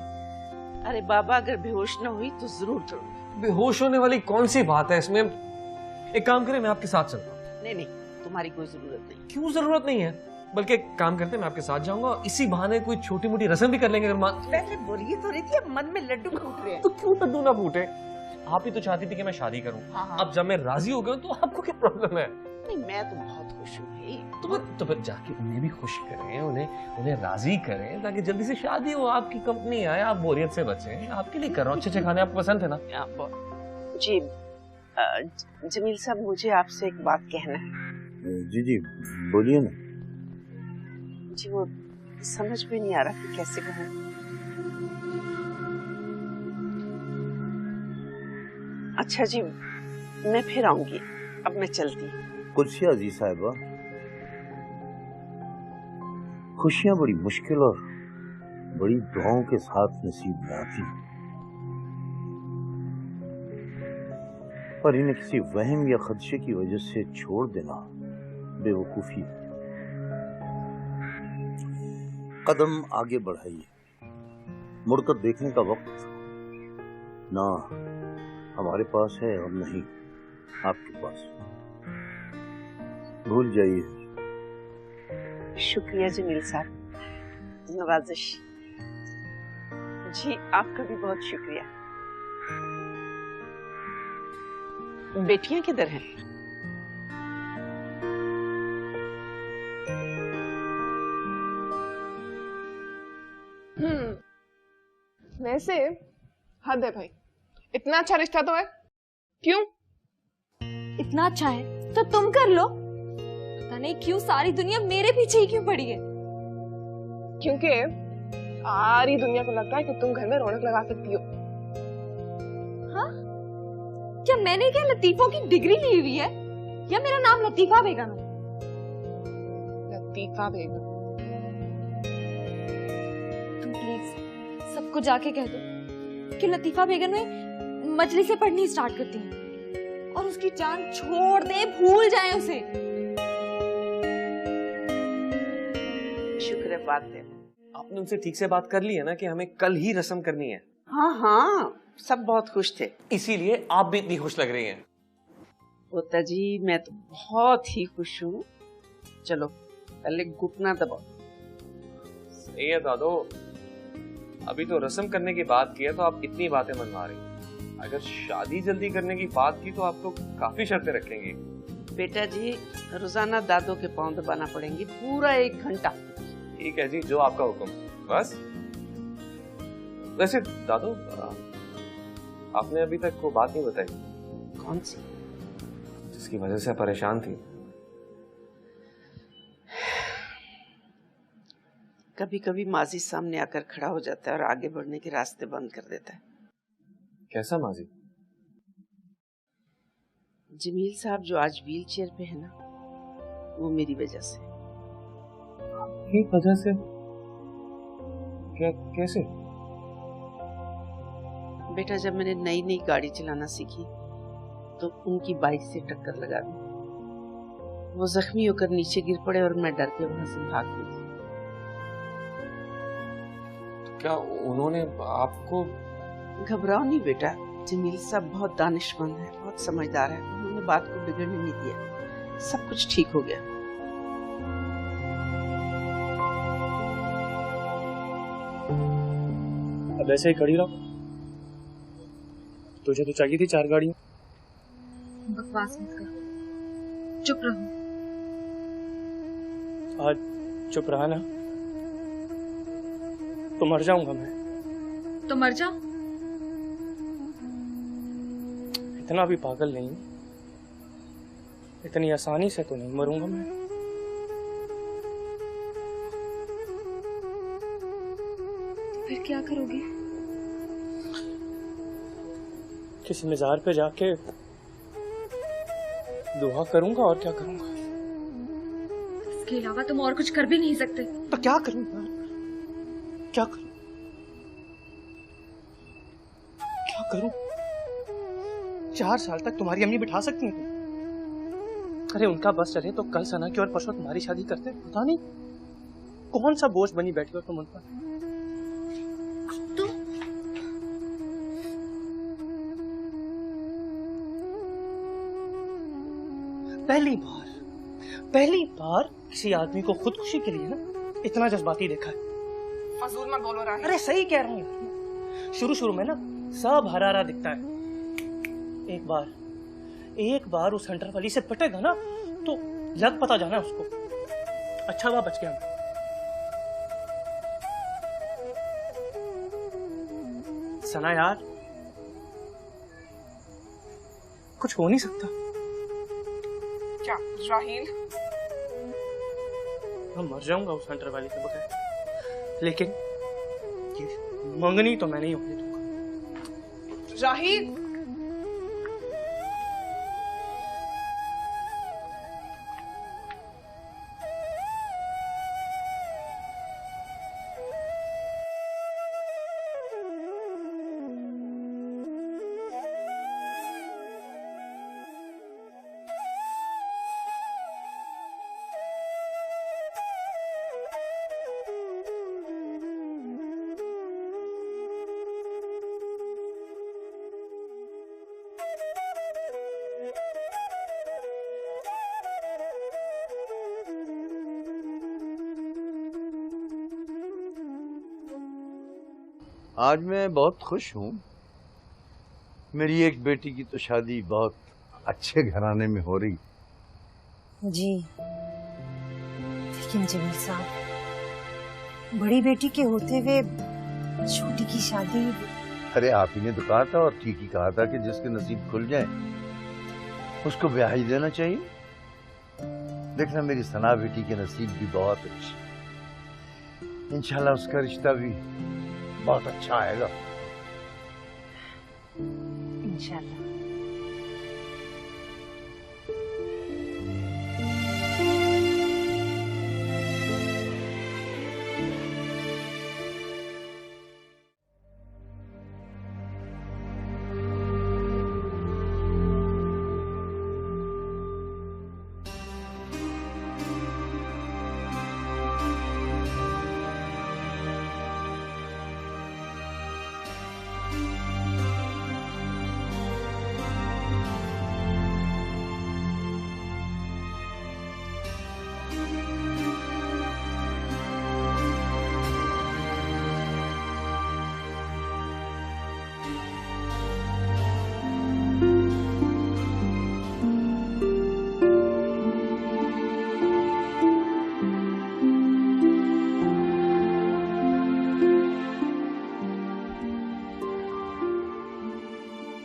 Speaker 10: अरे बाबा, अगर बेहोश न हुई तो जरूर करूंगी।
Speaker 9: बेहोश होने वाली कौन सी बात है इसमें? एक काम करें, मैं आपके साथ चलता हूँ।
Speaker 10: नहीं नहीं, तुम्हारी कोई जरूरत नहीं।
Speaker 9: क्यों जरूरत नहीं है? बल्कि एक काम करते हैं, मैं आपके साथ जाऊंगा और इसी बहाने कोई छोटी मोटी रस्म भी कर लेंगे। अगर
Speaker 10: वैसे बोलिए तो रही थी, अब मन में लड्डू फूट रहे हैं।
Speaker 9: तो क्यों लड्डू ना फूटे? आप ही तो चाहती थी कि मैं शादी करूं।
Speaker 10: हाँ।
Speaker 9: अब जब मैं राजी हो गया तो आपको क्या प्रॉब्लम है?
Speaker 10: नहीं, मैं तो बहुत खुश हूँ भाई।
Speaker 9: तो फिर जाके उन्हें भी खुश करें, उन्हें राजी करें ताकि जल्दी से शादी हो, आपकी कंपनी आए, आप बोरियत से बचें। आपके लिए कर रहा हूँ, अच्छे खाने आपको पसंद है ना?
Speaker 10: जी जमील साहब, मुझे आपसे एक बात कहना है।
Speaker 3: जी जी बोलिए ना।
Speaker 10: जी वो समझ में नहीं आ रहा कि कैसे कहूँ। अच्छा जी, मैं फिर आऊंगी, अब मैं चलती।
Speaker 3: कुलसिया जी साहिबा, खुशियां बड़ी मुश्किल और बड़ी दुआओं के साथ नसीब में आती हैं, पर इन्हें किसी वहम या खदशे की वजह से छोड़ देना बेवकूफी है। कदम आगे बढ़ाइए, मुड़कर देखने का वक्त ना हमारे पास है और नहीं आपके पास। भूल जाइए।
Speaker 10: शुक्रिया जमील साहब, नवाजिश। जी आपका भी बहुत शुक्रिया। बेटियां किधर हैं?
Speaker 2: वैसे हद है भाई, इतना अच्छा रिश्ता तो है, क्यों?
Speaker 1: इतना अच्छा है तो तुम कर लो। पता नहीं क्यों सारी दुनिया मेरे पीछे ही क्यों पड़ी है।
Speaker 2: क्योंकि सारी दुनिया को लगता है कि तुम घर में रौनक लगा सकती हो।
Speaker 1: हाँ? क्या मैंने क्या लतीफों की डिग्री ली हुई है, या मेरा नाम लतीफा बेगम है?
Speaker 2: लतीफा बेगम।
Speaker 1: तुम प्लीज सबको जाके कह दो कि लतीफा बेगम ने मजलिसें पढ़नी स्टार्ट करती हैं और उसकी जान छोड़ दे, भूल जाए उसे।
Speaker 10: शुक्र है बात है।
Speaker 9: आपने उनसे ठीक से बात कर ली है ना कि हमें कल ही रस्म करनी है?
Speaker 10: हाँ हाँ, सब बहुत खुश थे,
Speaker 9: इसीलिए आप भी इतनी खुश लग रही हैं।
Speaker 10: पोता जी मैं तो बहुत ही खुश हूँ। चलो पहले घुटना दबाओ।
Speaker 9: सही है दादो, अभी तो रस्म करने की बात की है तो आप इतनी बातें मनवा रही हैं। अगर शादी जल्दी करने की बात की तो आप तो काफी शर्तें रखेंगे।
Speaker 10: बेटा जी रोजाना दादो के पांव दबाना पड़ेंगे पूरा 1 घंटा।
Speaker 9: ठीक है जी, जो आपका हुक्म। बस वैसे दादो, आपने अभी तक कोई बात नहीं बताई।
Speaker 10: कौन सी?
Speaker 9: जिसकी वजह से परेशान थी।
Speaker 10: कभी कभी माजी सामने आकर खड़ा हो जाता है और आगे बढ़ने के रास्ते बंद कर देता है।
Speaker 9: कैसा माजी?
Speaker 10: जमील साहब जो आज व्हील चेयर पे है ना, वो मेरी वजह से।
Speaker 9: की वजह से?
Speaker 5: क्या, कैसे?
Speaker 10: बेटा, जब मैंने नई नई गाड़ी चलाना सीखी तो उनकी बाइक से टक्कर लगा दी। वो जख्मी होकर नीचे गिर पड़े और मैं डर के वहां से भाग गई।
Speaker 9: क्या उन्होंने आपको?
Speaker 10: घबराओ नहीं बेटा, जमील साहब बहुत दानिशमंद है, बहुत समझदार है। उन्होंने बात को बिगड़ने नहीं दिया, सब कुछ ठीक हो गया।
Speaker 5: अब ऐसे ही खड़ी रहो। तुझे तो चाहिए थी 4 गाड़ियां।
Speaker 7: बकवास मत कर, चुप रहो।
Speaker 5: आज चुप रहा ना तो मर जाऊंगा मैं।
Speaker 7: तो मर जा।
Speaker 5: इतना भी पागल नहीं, इतनी आसानी से तो नहीं मरूंगा मैं।
Speaker 7: फिर क्या करोगे?
Speaker 5: किसी मज़ार पे जाके दुआ करूंगा, और क्या करूंगा।
Speaker 7: इसके अलावा तुम और कुछ कर भी नहीं सकते।
Speaker 5: तो क्या करूं यार, क्या करूं, क्या करूं? 4 साल तक तुम्हारी अम्मी बिठा सकती हैं तुम? अरे उनका बस चले तो कल सना की और परसों तुम्हारी शादी करते। पता नहीं कौन सा बोझ बनी बैठी हो तुम उन पर। पहली बार किसी आदमी को खुदकुशी के लिए ना इतना जज्बाती देखा है।
Speaker 2: फजूल मत बोलो राहिल।
Speaker 5: अरे सही कह रहा हूँ। शुरू में ना सब हरा हरा दिखता है। एक बार उस हंटर वाली से पटेगा ना तो लग पता जाना उसको। अच्छा हुआ बच गया। सना यार, कुछ हो नहीं सकता
Speaker 2: क्या राहिल?
Speaker 5: मैं मर जाऊंगा उस हंटर वाली के बगैर, लेकिन ये मंगनी तो मैं नहीं होने दूंगा।
Speaker 2: राहिल,
Speaker 3: आज मैं बहुत खुश हूँ। मेरी एक बेटी की तो शादी बहुत अच्छे घराने में हो रही।
Speaker 4: जी, लेकिन जमील साहब, बड़ी बेटी के होते हुए छोटी की शादी।
Speaker 3: अरे आप ही ने तो कहा था, और ठीक ही कहा था, कि जिसके नसीब खुल जाए उसको ब्याह ही देना चाहिए। देखना मेरी सना बेटी के नसीब भी बहुत अच्छे, इंशाल्लाह उसका रिश्ता भी बहुत अच्छा आएगा।
Speaker 4: इंशाल्लाह।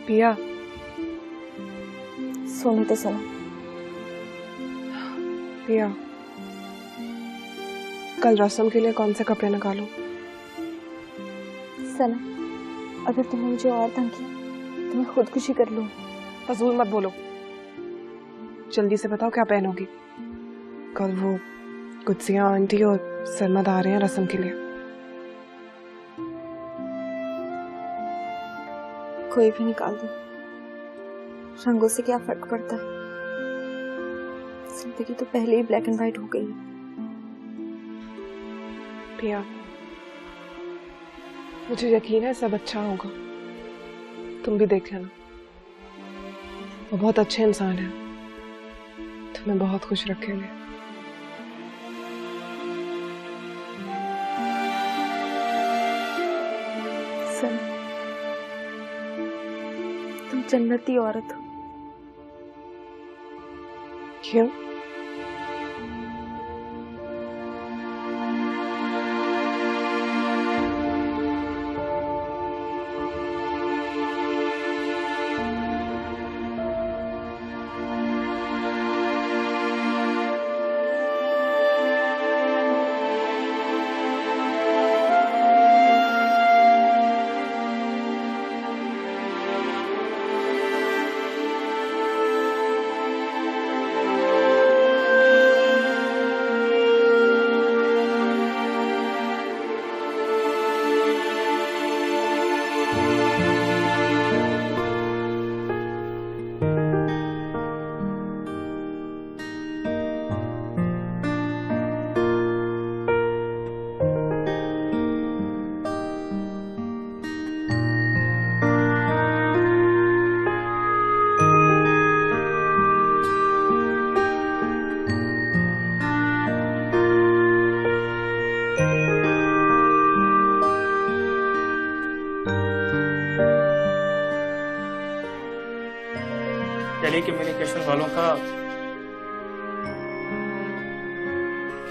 Speaker 2: पिया,
Speaker 1: सोनी तो सना।
Speaker 2: पिया, कल रस्म के लिए कौन से कपड़े निकालूं?
Speaker 1: सना, अगर तुमने मुझे और तंग किया तो मैं खुदकुशी कर लूं।
Speaker 2: फजूल मत बोलो, जल्दी से बताओ क्या पहनोगी। कल वो कुत्सिया आंटी और सरमद आ रहे हैं रस्म के लिए।
Speaker 7: कोई भी निकाल दो, रंगों से क्या फर्क पड़ता है। जिंदगी तो पहले ही ब्लैक एंड व्हाइट हो गई है।
Speaker 2: प्रिया, मुझे यकीन है सब अच्छा होगा। तुम भी देख लेना, वो बहुत अच्छे इंसान है, तुम्हें बहुत खुश रखेंगे।
Speaker 7: सन, तुम जन्नती औरत हो।
Speaker 2: क्यों?
Speaker 5: टेलीकम्युनिकेशन वालों का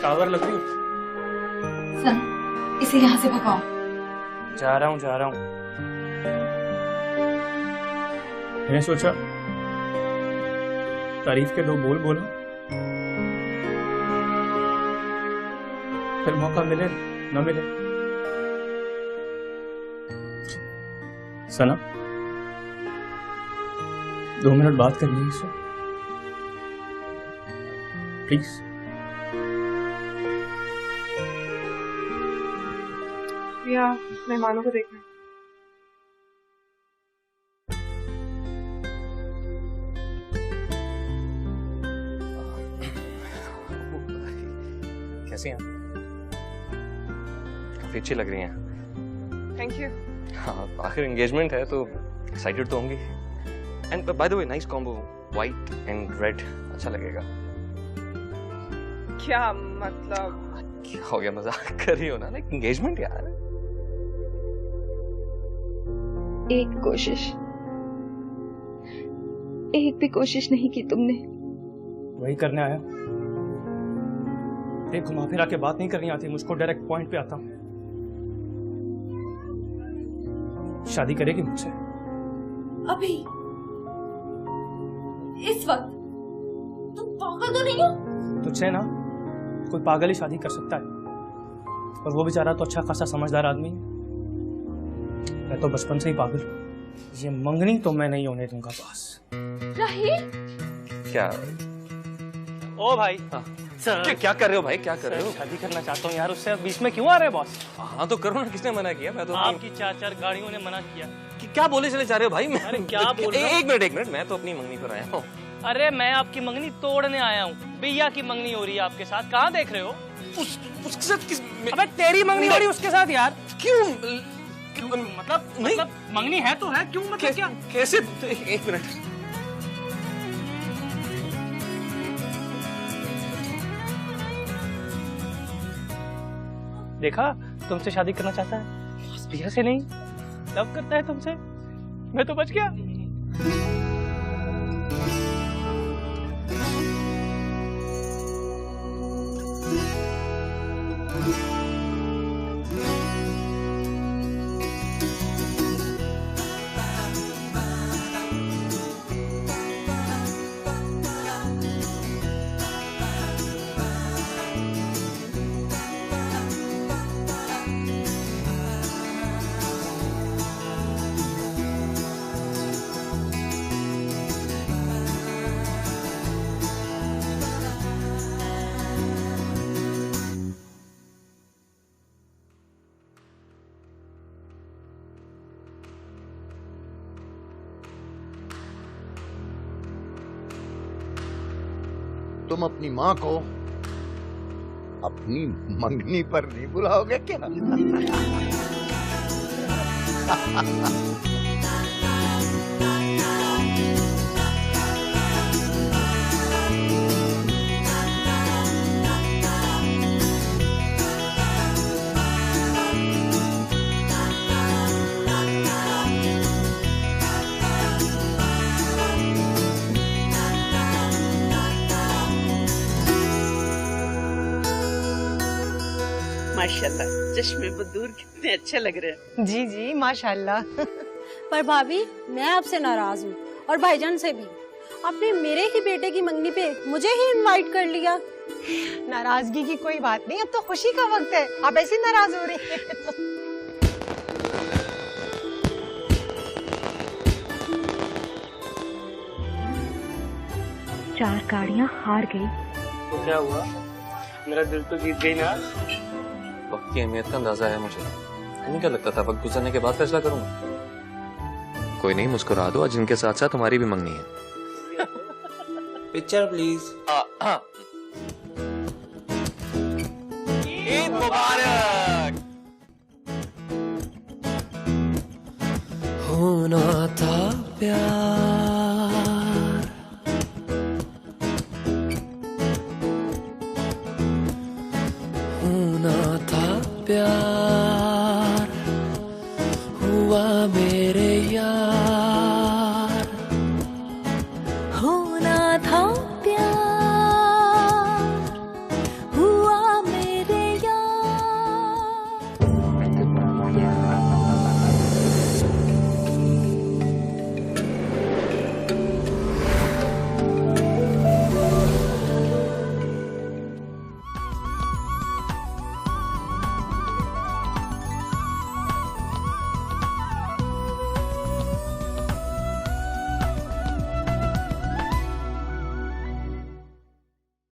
Speaker 5: टावर लग रही है।
Speaker 1: सर, इसे यहाँ से भगाओ।
Speaker 5: जा रहा हूँ। मैंने सोचा तारीफ के दो बोल बोला, फिर मौका मिले न मिले। सना, 2 मिनट बात करनी है इससे, प्लीज।
Speaker 2: प्रिया, मेहमानों को देखना।
Speaker 9: कैसी हैं? काफी अच्छी लग रही हैं।
Speaker 2: Thank you.
Speaker 9: हाँ, आखिर एंगेजमेंट है तो एक्साइटेड तो होंगी। And by the way, nice combo, white and red, अच्छा लगेगा।
Speaker 2: क्या मतलब?
Speaker 9: क्या हो गया, मजाक कर रही हो ना? लाइक एंगेजमेंट यार।
Speaker 1: एक भी कोशिश नहीं की तुमने।
Speaker 5: वही करने आया। एक घुमा फिरा के बात नहीं करनी आती मुझको, डायरेक्ट पॉइंट पे आता हूं। शादी करेगी मुझसे?
Speaker 7: अभी? इस वक्त? तुम पागल तो नहीं हो?
Speaker 5: तुझसे ना कोई पागल ही शादी कर सकता है, और वो बेचारा तो अच्छा खासा समझदार आदमी है। मैं तो बचपन से ही पागल हूँ। ये मंगनी तो मैं नहीं होने दूंगा पास।
Speaker 1: राहिल,
Speaker 9: क्या?
Speaker 5: ओ भाई।
Speaker 9: हाँ। क्या कर रहे हो भाई, क्या कर रहे हो?
Speaker 5: शादी करना चाहता हूँ यार उससे, बीच में क्यों आ रहे हो बॉस?
Speaker 9: हाँ तो करो ना, किसने मना किया? मैं तो
Speaker 5: आपकी 4 गाड़ियों ने मना किया।
Speaker 9: क्या बोले चले जा रहे हो भाई?
Speaker 5: अरे क्या बोल रहे हो?
Speaker 9: एक मिनट, मैं तो अपनी मंगनी पर आया हूँ।
Speaker 5: अरे मैं आपकी मंगनी तोड़ने आया हूँ। भैया की मंगनी हो रही है आपके साथ, कहाँ देख रहे हो?
Speaker 9: उसके साथ किस?
Speaker 5: अबे तेरी मंगनी हो रही है उसके साथ यार।
Speaker 9: क्यों?
Speaker 5: मतलब मंगनी है तो है, क्यों? मतलब क्या?
Speaker 9: कैसे? एक मिनट।
Speaker 5: देखा, तुमसे शादी करना चाहता है, भैया से नहीं, लव करता है तुमसे। मैं तो बच गया।
Speaker 3: तुम अपनी माँ को अपनी मंगनी पर नहीं बुलाओगे क्या?
Speaker 10: माशाल्लाह, चश्मे बदूर कितने अच्छे लग रहे हैं।
Speaker 4: जी जी माशाल्लाह।
Speaker 13: पर भाभी, मैं आपसे नाराज हूँ और भाईजान से भी। आपने मेरे ही बेटे की मंगनी पे मुझे ही इनवाइट कर लिया।
Speaker 4: नाराजगी की कोई बात नहीं, अब तो खुशी का वक्त है, आप ऐसे नाराज हो रही हैं।
Speaker 1: चार गाड़ियाँ हार गई
Speaker 8: तो क्या हुआ? मेरा दिल तो जीत गई ना।
Speaker 9: वक्त की अहमियत का अंदाजा है मुझे। तुम्हें क्या लगता था वक्त गुजरने के बाद फैसला करूंगा? कोई नहीं, मुस्कुरा दो, आज इनके साथ साथ तुम्हारी भी मंगनी है।
Speaker 11: Picture please.
Speaker 9: ईद मुबारक।
Speaker 11: होना था प्यार, होना था प्यार।